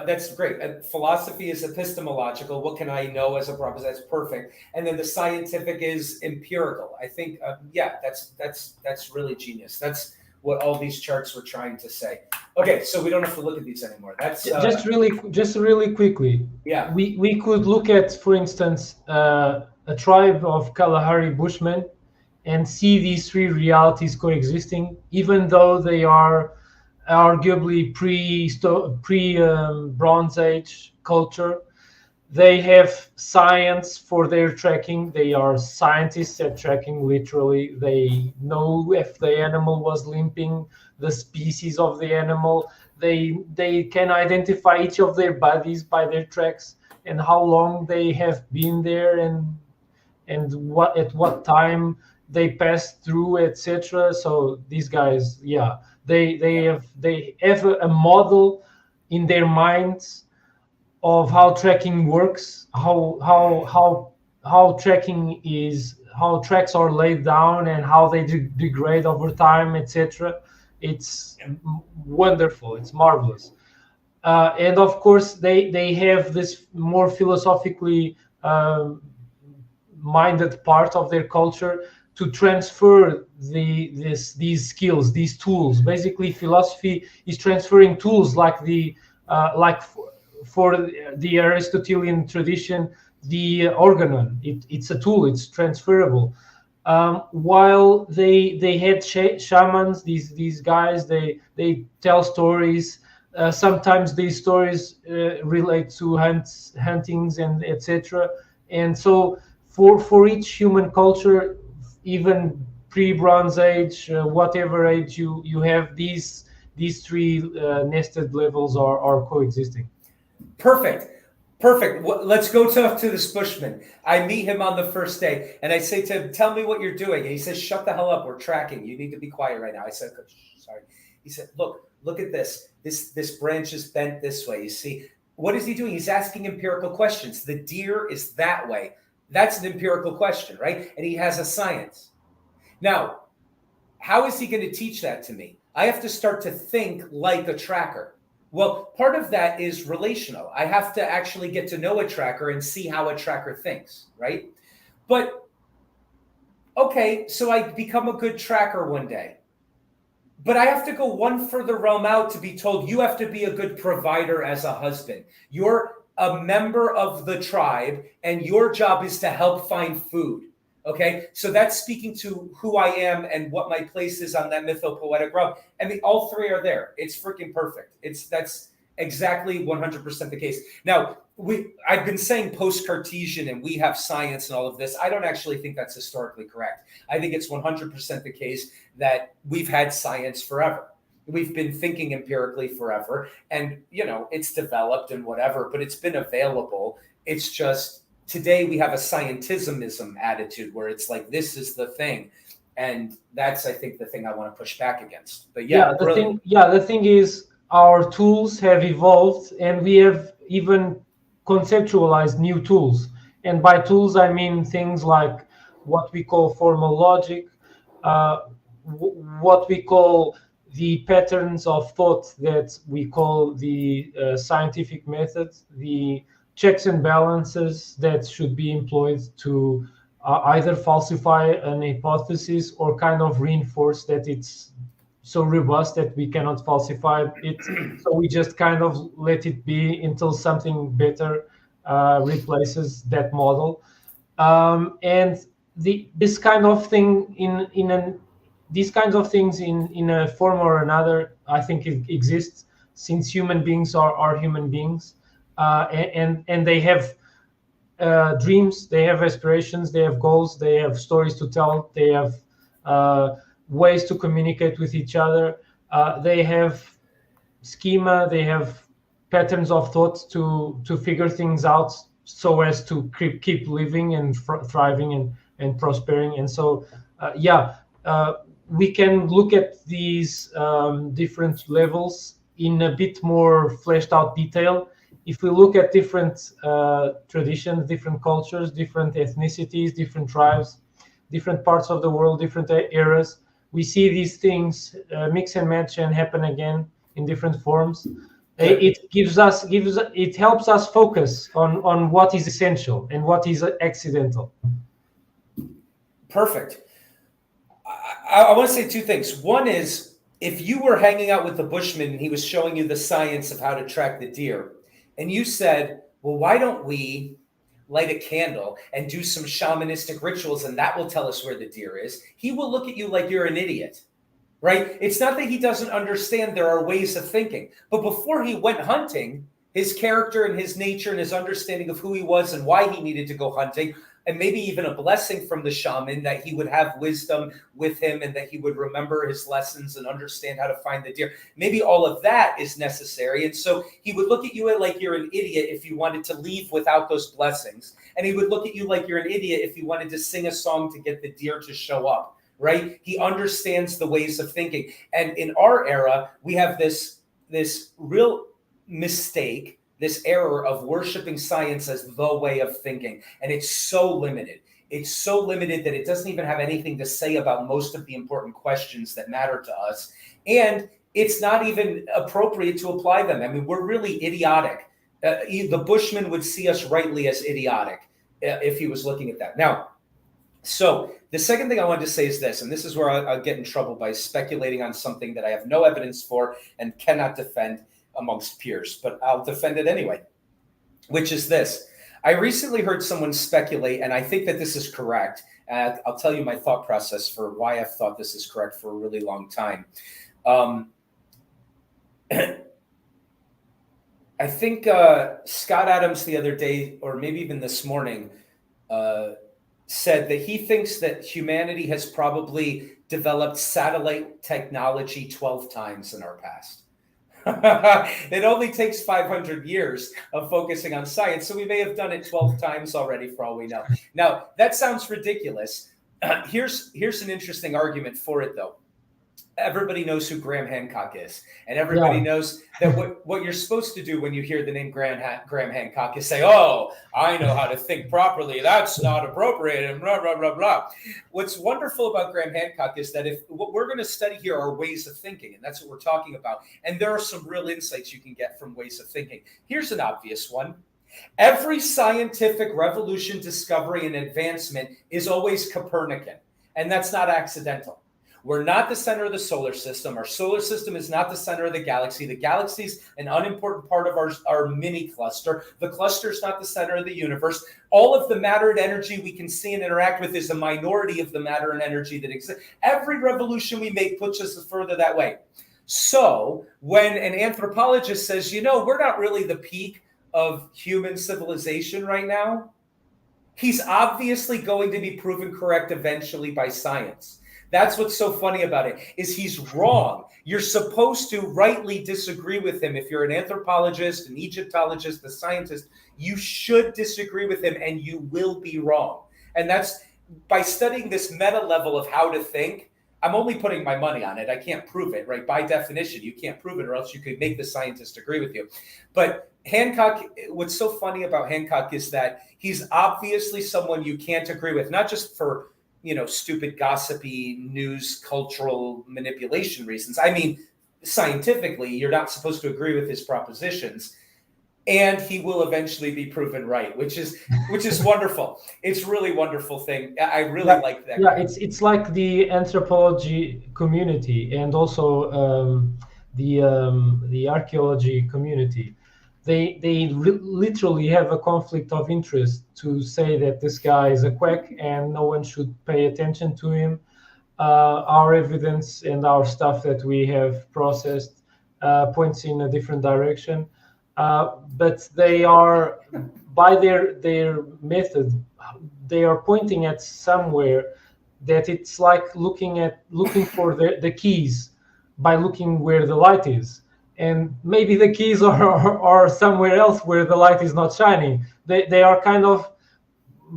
A: That's great. Philosophy is epistemological. What can I know as a proposition? That's perfect. And then the scientific is empirical. I think, that's really genius. That's what all these charts were trying to say. Okay, so we don't have to look at these anymore. That's
B: just really quickly.
A: Yeah,
B: we could look at, for instance, a tribe of Kalahari Bushmen, and see these 3 realities coexisting, even though they are arguably pre Bronze Age culture. They have science for their tracking. They are scientists at tracking, literally. They know if the animal was limping, the species of the animal. They can identify each of their bodies by their tracks and how long they have been there, and at what time they passed through, etc. So these guys, they have a model in their minds of how tracking works, how tracking is, how tracks are laid down, and how they degrade over time, etc. It's wonderful. It's marvelous. And of course, they have this more philosophically minded part of their culture to transfer these skills, these tools. Basically, philosophy is transferring tools like for the Aristotelian tradition, the organon. It's a tool. It's transferable. While they had shamans, these guys, they tell stories. Sometimes these stories relate to huntings and etc. And so for each human culture, even pre-Bronze Age, whatever age you have, these 3 nested levels are coexisting.
A: Perfect. Let's go talk to this Bushman. I meet him on the first day, and I say to him, "Tell me what you're doing." And he says, "Shut the hell up. We're tracking. You need to be quiet right now." I said, "Sorry." He said, "Look at this. This branch is bent this way. You see, what is he doing? He's asking empirical questions. The deer is that way. That's an empirical question, right? And he has a science. Now, how is he going to teach that to me? I have to start to think like a tracker. Well, part of that is relational. I have to actually get to know a tracker and see how a tracker thinks, right? But, okay, so I become a good tracker one day. But I have to go one further realm out to be told you have to be a good provider as a husband. You're a member of the tribe, and your job is to help find food. Okay, so that's speaking to who I am and what my place is on that mythopoetic realm. I mean, all 3 are there. It's freaking perfect. That's exactly 100% the case. Now, I've been saying post-Cartesian and we have science and all of this. I don't actually think that's historically correct. I think it's 100% the case that we've had science forever. We've been thinking empirically forever, and it's developed and whatever, but it's been available. It's just today we have a scientismism attitude where it's like, this is the thing. And that's, I think, the thing I want to push back against. But
B: the thing is, our tools have evolved, and we have even conceptualized new tools. And by tools, I mean things like what we call formal logic, what we call the patterns of thought that we call the scientific method, the checks and balances that should be employed to either falsify an hypothesis or kind of reinforce that it's so robust that we cannot falsify it. So we just kind of let it be until something better replaces that model. And this kind of thing these kinds of things in a form or another, I think it exists since human beings are human beings, and they have dreams, they have aspirations, they have goals, they have stories to tell, they have ways to communicate with each other, they have schema, they have patterns of thought to figure things out so as to keep living and thriving and prospering. And so we can look at these different levels in a bit more fleshed out detail if we look at different traditions, different cultures, different ethnicities, different tribes, different parts of the world, different eras. We see these things mix and match and happen again in different forms. It helps us focus on what is essential and what is accidental.
A: Perfect. I want to say two things. One is, if you were hanging out with the Bushman and he was showing you the science of how to track the deer, and you said, well, why don't we light a candle and do some shamanistic rituals and that will tell us where the deer is, he will look at you like you're an idiot, right? It's not that he doesn't understand there are ways of thinking, but before he went hunting, his character and his nature and his understanding of who he was and why he needed to go hunting, and maybe even a blessing from the shaman that he would have wisdom with him and that he would remember his lessons and understand how to find the deer. Maybe all of that is necessary. And so he would look at you like you're an idiot if you wanted to leave without those blessings. And he would look at you like you're an idiot if you wanted to sing a song to get the deer to show up, right? He understands the ways of thinking. And in our era, we have this real mistake, this error of worshiping science as the way of thinking. And it's so limited. It's so limited that it doesn't even have anything to say about most of the important questions that matter to us. And it's not even appropriate to apply them. I mean, we're really idiotic. The Bushman would see us rightly as idiotic if he was looking at that. Now, so the second thing I wanted to say is this, and this is where I'll get in trouble by speculating on something that I have no evidence for and cannot defend amongst peers, but I'll defend it anyway, which is this. I recently heard someone speculate, and I think that this is correct. I'll tell you my thought process for why I've thought this is correct for a really long time. I think Scott Adams the other day, or maybe even this morning, said that he thinks that humanity has probably developed satellite technology 12 times in our past. It only takes 500 years of focusing on science, so we may have done it 12 times already for all we know. Now, that sounds ridiculous. Here's an interesting argument for it, though. Everybody knows who Graham Hancock is, and everybody knows that what you're supposed to do when you hear the name Graham Hancock is say, oh, I know how to think properly. That's not appropriate, and blah, blah, blah, blah. What's wonderful about Graham Hancock is that if what we're going to study here are ways of thinking, and that's what we're talking about, and there are some real insights you can get from ways of thinking. Here's an obvious one. Every scientific revolution, discovery, and advancement is always Copernican, and that's not accidental. We're not the center of the solar system. Our solar system is not the center of the galaxy. The galaxy is an unimportant part of our mini cluster. The cluster is not the center of the universe. All of the matter and energy we can see and interact with is a minority of the matter and energy that exists. Every revolution we make puts us further that way. So when an anthropologist says, we're not really the peak of human civilization right now, he's obviously going to be proven correct eventually by science. That's what's so funny about it, is he's wrong. You're supposed to rightly disagree with him. If you're an anthropologist, an Egyptologist, a scientist, you should disagree with him and you will be wrong. And that's by studying this meta level of how to think. I'm only putting my money on it. I can't prove it, right? By definition, you can't prove it or else you could make the scientist agree with you. But Hancock, what's so funny about Hancock is that he's obviously someone you can't agree with, not just for stupid, gossipy, news, cultural manipulation reasons. I mean, scientifically, you're not supposed to agree with his propositions, and he will eventually be proven right, which is wonderful. It's really wonderful thing. I really like that.
B: Yeah, it's like the anthropology community and also the archaeology community. They literally have a conflict of interest to say that this guy is a quack and no one should pay attention to him. Our evidence and our stuff that we have processed points in a different direction. But they are, by their method, they are pointing at somewhere that it's like looking for the keys by looking where the light is. and maybe the keys are somewhere else where the light is not shining. They are kind of,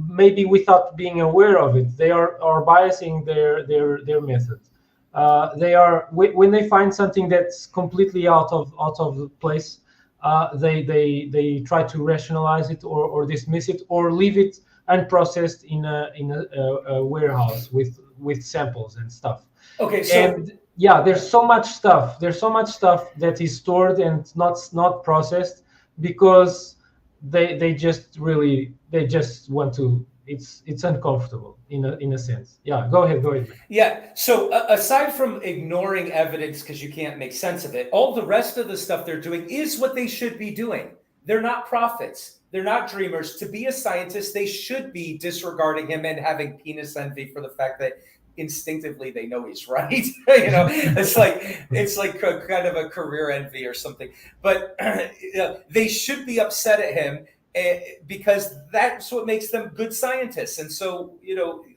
B: maybe without being aware of it, they are biasing their method. They are, when they find something that's completely out of the place, they try to rationalize it or dismiss it or leave it unprocessed in a warehouse with samples and stuff.
A: Okay, so
B: and yeah, there's so much stuff that is stored and not processed because they just want to, it's uncomfortable in a sense. Yeah, go ahead.
A: Yeah. So aside from ignoring evidence because you can't make sense of it, all the rest of the stuff they're doing is what they should be doing. They're not prophets. They're not dreamers. To be a scientist, they should be disregarding him and having penis envy for the fact that instinctively they know he's right. It's like kind of a career envy or something. But they should be upset at him because that's what makes them good scientists. And so,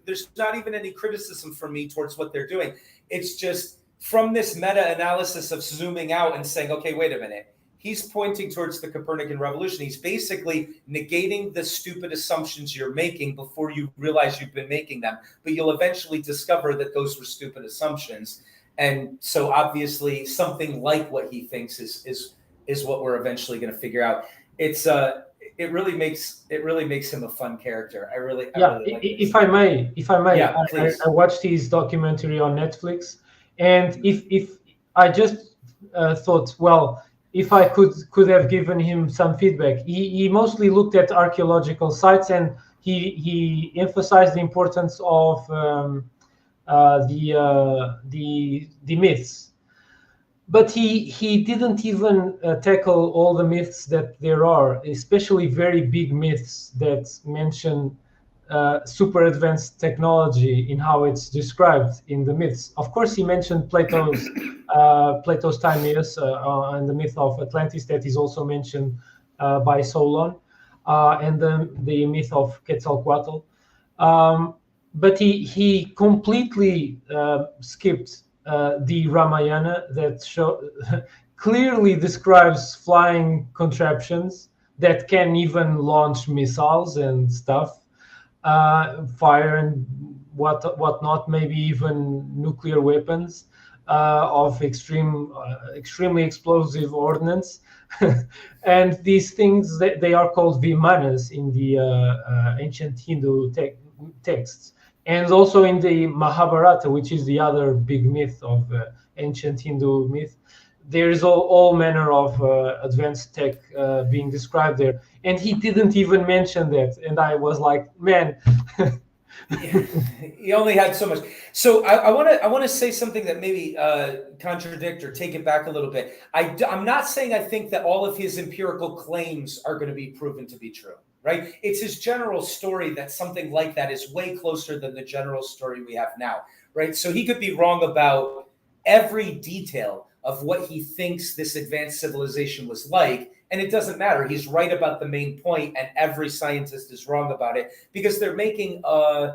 A: there's not even any criticism from me towards what they're doing. It's just from this meta-analysis of zooming out and saying, okay, wait a minute. He's pointing towards the Copernican revolution. He's basically negating the stupid assumptions you're making before you realize you've been making them. But you'll eventually discover that those were stupid assumptions. And so obviously something like what he thinks is what we're eventually going to figure out. It really makes him a fun character. I really like
B: if I may,
A: yeah,
B: I watched his documentary on Netflix, and if I just thought, well, if I could have given him some feedback. He mostly looked at archaeological sites, and he emphasized the importance of the myths. But he didn't even tackle all the myths that there are, especially very big myths that mention super advanced technology in how it's described in the myths. Of course, he mentioned Plato's Timaeus and the myth of Atlantis that is also mentioned by Solon, and the myth of Quetzalcoatl. But he completely skipped the Ramayana that clearly describes flying contraptions that can even launch missiles and stuff. Fire and whatnot, maybe even nuclear weapons of extremely explosive ordnance. And these things, they are called Vimanas in the ancient Hindu texts, and also in the Mahabharata, which is the other big myth of ancient Hindu myth. There is all manner of advanced tech being described there, and he didn't even mention that. And I was like, man.
A: He only had so much. So I want to say something that maybe contradict or take it back a little bit. I'm not saying I think that all of his empirical claims are going to be proven to be true, right? It's his general story that something like that is way closer than the general story we have now, right? So he could be wrong about every detail of what he thinks this advanced civilization was like. And it doesn't matter. He's right about the main point, and every scientist is wrong about it because they're making an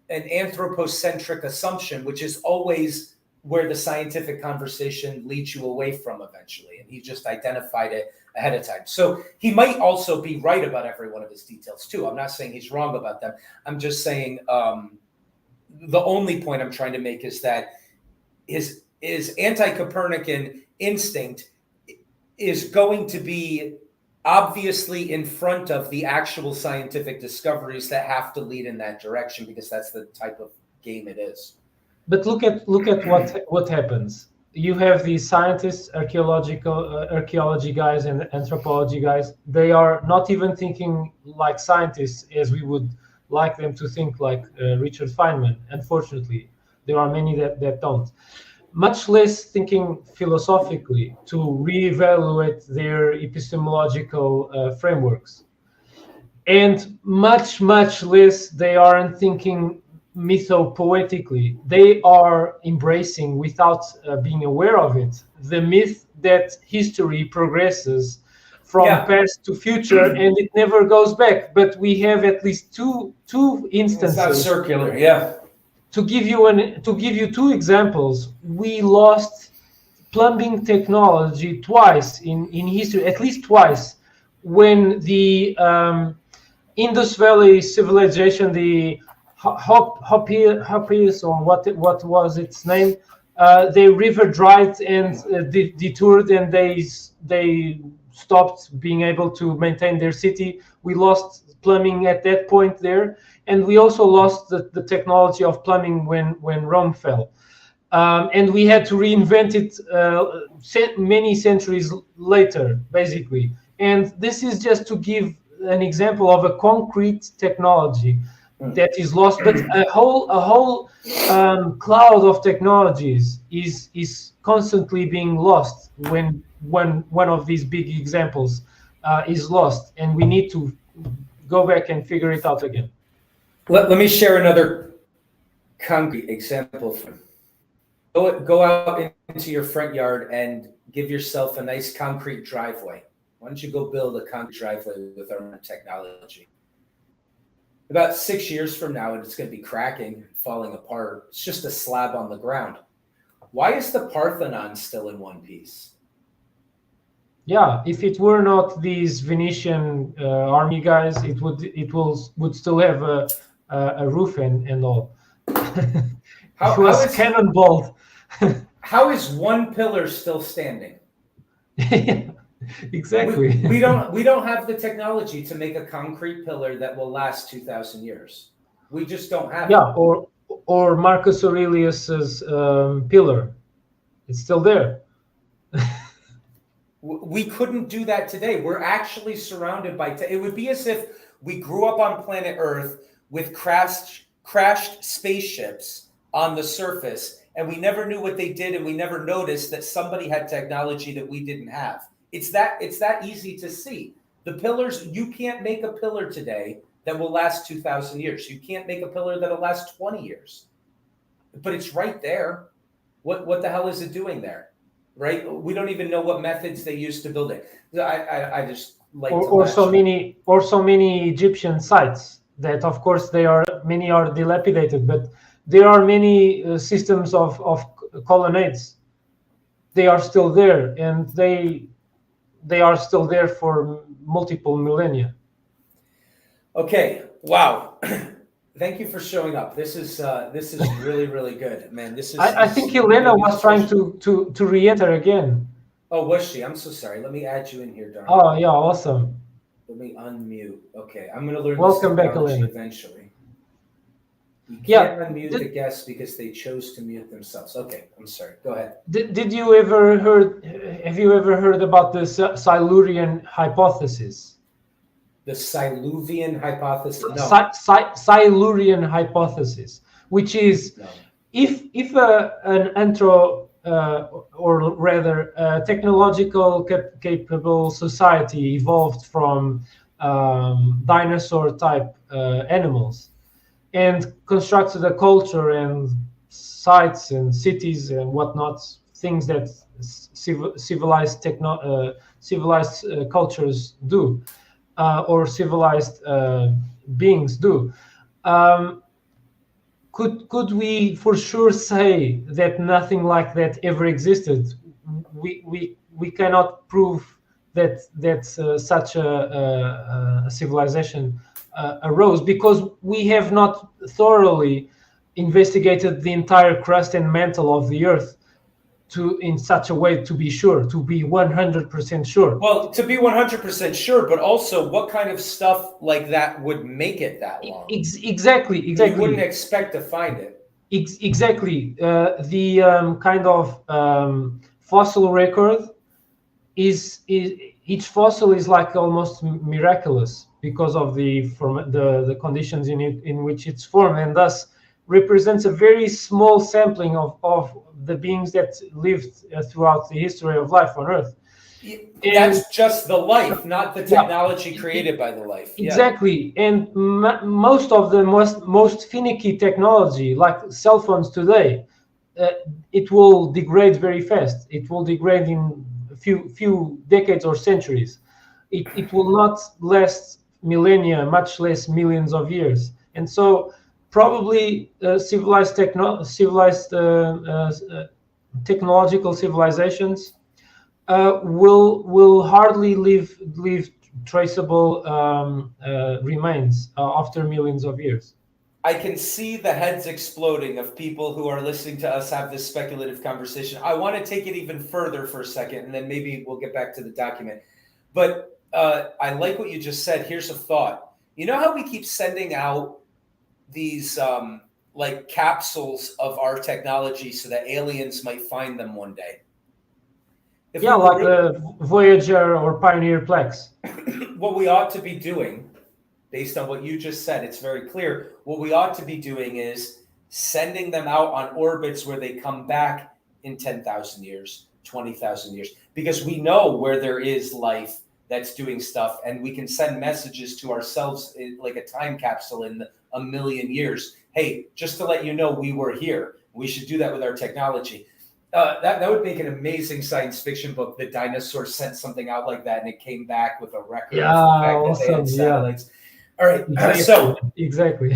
A: anthropocentric assumption, which is always where the scientific conversation leads you away from eventually. And he just identified it ahead of time. So he might also be right about every one of his details too. I'm not saying he's wrong about them. I'm just saying the only point I'm trying to make is that his anti-Copernican instinct is going to be obviously in front of the actual scientific discoveries that have to lead in that direction, because that's the type of game it is.
B: But look at what happens. You have these scientists, archaeology guys and anthropology guys. They are not even thinking like scientists as we would like them to think, like Richard Feynman. Unfortunately, there are many that don't. Much less thinking philosophically to reevaluate their epistemological frameworks. And much less they aren't thinking mythopoetically. They are embracing, without being aware of it, the myth that history progresses from past to future and it never goes back. But we have at least two instances.
A: It's not circular, yeah.
B: To give you two examples, we lost plumbing technology twice in history, at least twice, when the Indus Valley civilization, the Hopis, or what was its name, they river dried and detoured, and they stopped being able to maintain their city. We lost plumbing at that point there, and we also lost the technology of plumbing when Rome fell. And we had to reinvent it many centuries later, basically. And this is just to give an example of a concrete technology that is lost, but a whole cloud of technologies is constantly being lost when one of these big examples is lost, and we need to go back and figure it out again.
A: Let me share another concrete example. Go out into your front yard and give yourself a nice concrete driveway. Why don't you go build a concrete driveway with our technology? About 6 years from now, it's going to be cracking and falling apart. It's just a slab on the ground. Why is the Parthenon still in one piece?
B: Yeah, if it were not these Venetian army guys, it would still have a roof and all. It was cannonballed.
A: How is one pillar still standing?
B: Exactly.
A: We don't have the technology to make a concrete pillar that will last 2,000 years. We just don't have it.
B: Yeah, or Marcus Aurelius's pillar. It's still there.
A: We couldn't do that today. We're actually surrounded by it would be as if we grew up on planet Earth with crashed spaceships on the surface, and we never knew what they did, and we never noticed that somebody had technology that we didn't have. It's that easy to see. The pillars, you can't make a pillar today that will last 2,000 years. You can't make a pillar that'll last 20 years. But it's right there. What the hell is it doing there? Right? We don't even know what methods they used to build it. I just like
B: or so many Egyptian sites that, of course, many are dilapidated, but there are many systems of colonnades. They are still there, and they are still there for multiple millennia.
A: Okay. Wow. Thank you for showing up. This is really, really good, man.
B: I think Elena was trying to re-enter again.
A: Oh, was she? I'm so sorry. Let me add you in here, darling.
B: Oh yeah, awesome.
A: Let me unmute. Okay, I'm gonna learn.
B: Welcome
A: this
B: back, Elena.
A: Eventually. You can't unmute the guests because they chose to mute themselves. Okay, I'm sorry. Go ahead.
B: Have you ever heard about the Silurian hypothesis?
A: The Silurian hypothesis? No.
B: Silurian hypothesis, which is if an or rather a technological capable society evolved from dinosaur type animals and constructed a culture and sites and cities and whatnot, things that civilized cultures do, or civilized beings do. Could we for sure say that nothing like that ever existed? We cannot prove that such a civilization arose, because we have not thoroughly investigated the entire crust and mantle of the Earth in such a way to be 100% sure.
A: Well, to be 100% sure, but also what kind of stuff like that would make it that long?
B: Exactly. You
A: wouldn't expect to find it.
B: Exactly. The kind of fossil record is each fossil is like almost miraculous because of the conditions in which it's formed, and thus represents a very small sampling of the beings that lived throughout the history of life on Earth.
A: That's just the life, not the technology created by the life.
B: Exactly. And most of the most finicky technology, like cell phones today, it will degrade very fast. It will degrade in a few decades or centuries. It will not last millennia, much less millions of years. And so probably civilized technological civilizations will hardly leave traceable remains after millions of years.
A: I can see the heads exploding of people who are listening to us have this speculative conversation. I want to take it even further for a second, and then maybe we'll get back to the document. But I like what you just said. Here's a thought. You know how we keep sending out these like capsules of our technology so that aliens might find them one day?
B: Like the Voyager or Pioneer Plex.
A: What we ought to be doing, based on what you just said, it's very clear. What we ought to be doing is sending them out on orbits where they come back in 10,000 years, 20,000 years, because we know where there is life that's doing stuff, and we can send messages to ourselves like a time capsule in a million years. Hey, just to let you know, we were here. We should do that with our technology. That would make an amazing science fiction book. The dinosaurs sent something out like that, and it came back with a record of the fact that they had satellites. All right,
B: exactly.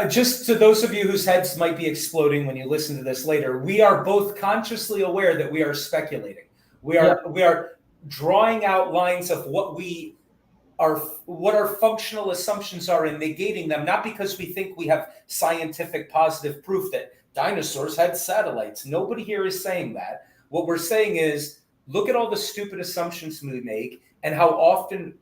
A: Just to those of you whose heads might be exploding when you listen to this later, we are both consciously aware that we are speculating. We are drawing out lines of what our functional assumptions are and negating them, not because we think we have scientific positive proof that dinosaurs had satellites. Nobody here is saying that. What we're saying is, look at all the stupid assumptions we make and how often,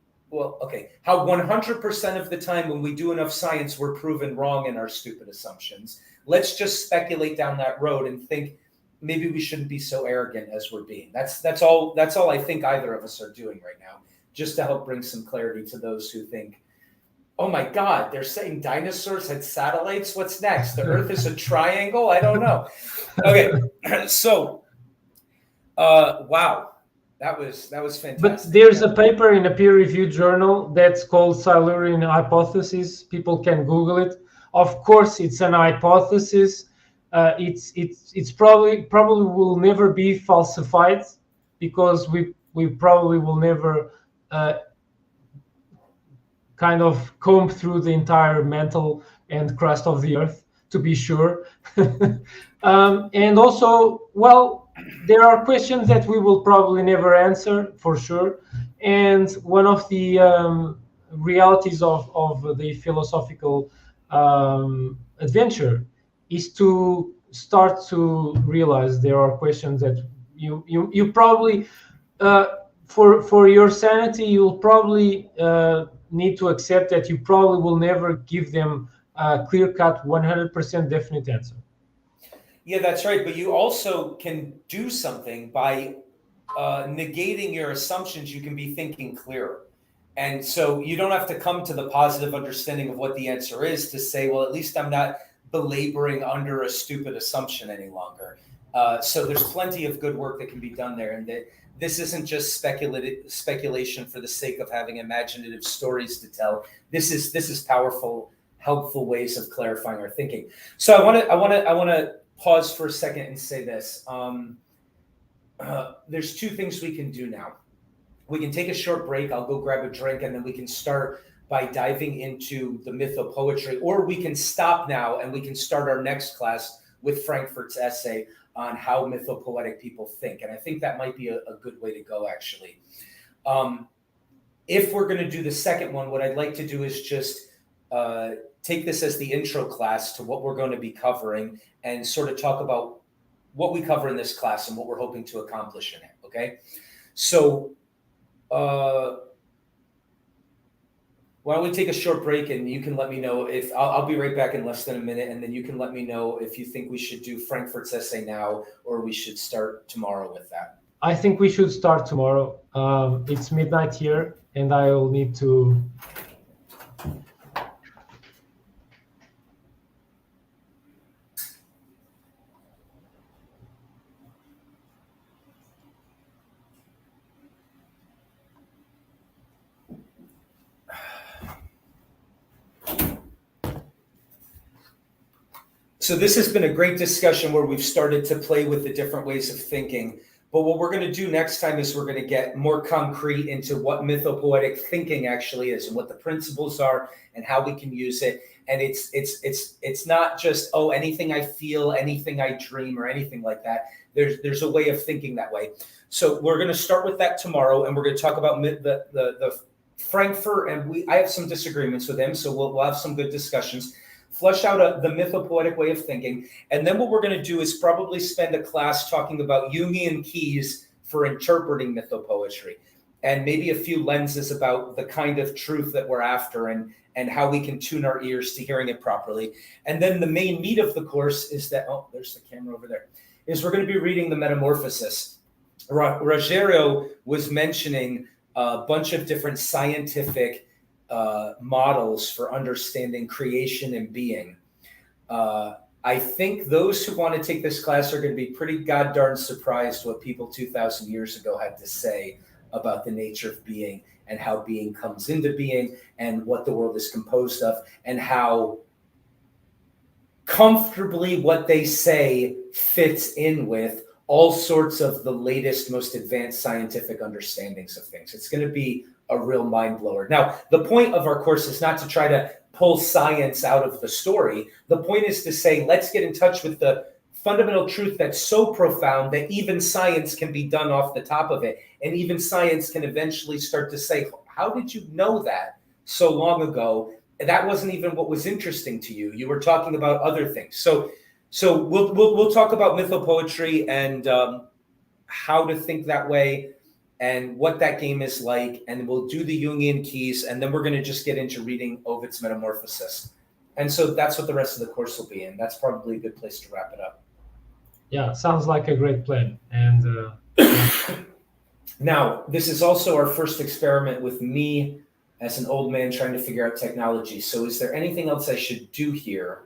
A: how 100% of the time when we do enough science, we're proven wrong in our stupid assumptions. Let's just speculate down that road and think maybe we shouldn't be so arrogant as we're being. That's all I think either of us are doing right now, just to help bring some clarity to those who think, oh my God, they're saying dinosaurs had satellites. What's next? The Earth is a triangle? I don't know. Okay, so, wow, that was fantastic.
B: But there's a paper in a peer-reviewed journal that's called Silurian Hypothesis. People can Google it. Of course, it's an hypothesis. It's probably will never be falsified, because we probably will never kind of comb through the entire mantle and crust of the Earth, to be sure. And also, well, there are questions that we will probably never answer, for sure. And one of the realities of the philosophical adventure is to start to realize there are questions that you probably, for your sanity, you'll probably need to accept that you probably will never give them a clear-cut 100% definite answer.
A: Yeah, that's right. But you also can do something by negating your assumptions. You can be thinking clearer. And so you don't have to come to the positive understanding of what the answer is to say, well, at least I'm not belaboring under a stupid assumption any longer. So there's plenty of good work that can be done there. And that this isn't just speculation for the sake of having imaginative stories to tell. This is powerful, helpful ways of clarifying our thinking. So I want to pause for a second and say this. There's two things we can do now. We can take a short break. I'll go grab a drink, and then we can start by diving into the mythopoetry, or we can stop now and we can start our next class with Frankfurt's essay on how mythopoetic people think. And I think that might be a good way to go, actually. If we're going to do the second one, what I'd like to do is just take this as the intro class to what we're going to be covering and sort of talk about what we cover in this class and what we're hoping to accomplish in it, okay? So why don't we take a short break, and you can let me know if I'll be right back in less than a minute, and then you can let me know if you think we should do Frankfurt's essay now or we should start tomorrow with that.
B: I think we should start tomorrow. It's midnight here, and I will need to.
A: So this has been a great discussion where we've started to play with the different ways of thinking. But what we're going to do next time is we're going to get more concrete into what mythopoetic thinking actually is and what the principles are and how we can use it. And it's not just, oh, anything I feel, anything I dream, or anything like that. There's a way of thinking that way. So we're going to start with that tomorrow, and we're going to talk about the Frankfurt, and I have some disagreements with him, so we'll have some good discussions. Flesh out the mythopoetic way of thinking. And then what we're going to do is probably spend a class talking about Jungian keys for interpreting mythopoetry, and maybe a few lenses about the kind of truth that we're after and how we can tune our ears to hearing it properly. And then the main meat of the course is that, oh, there's the camera over there, is we're going to be reading the Metamorphoses. Rogério was mentioning a bunch of different scientific models for understanding creation and being. I think those who want to take this class are going to be pretty goddamn surprised what people 2,000 years ago had to say about the nature of being and how being comes into being and what the world is composed of, and how comfortably what they say fits in with all sorts of the latest, most advanced scientific understandings of things. It's going to be a real mind blower. Now, the point of our course is not to try to pull science out of the story. The point is to say, let's get in touch with the fundamental truth that's so profound that even science can be done off the top of it. And even science can eventually start to say, how did you know that so long ago? That wasn't even what was interesting to you. You were talking about other things. So we'll talk about mythopoetry and how to think that way and what that game is like. And we'll do the Jungian keys. And then we're going to just get into reading Ovid's Metamorphoses. And so that's what the rest of the course will be. And that's probably a good place to wrap it up.
B: Yeah, sounds like a great plan. And
A: now, this is also our first experiment with me as an old man trying to figure out technology. So is there anything else I should do here?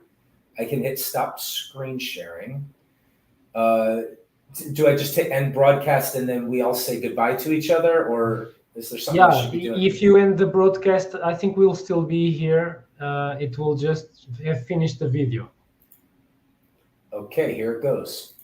A: I can hit stop screen sharing. Do I just hit end broadcast and then we all say goodbye to each other? Or is there something I should be doing?
B: If you end the broadcast, I think we'll still be here. It will just have finished the video.
A: Okay, here it goes.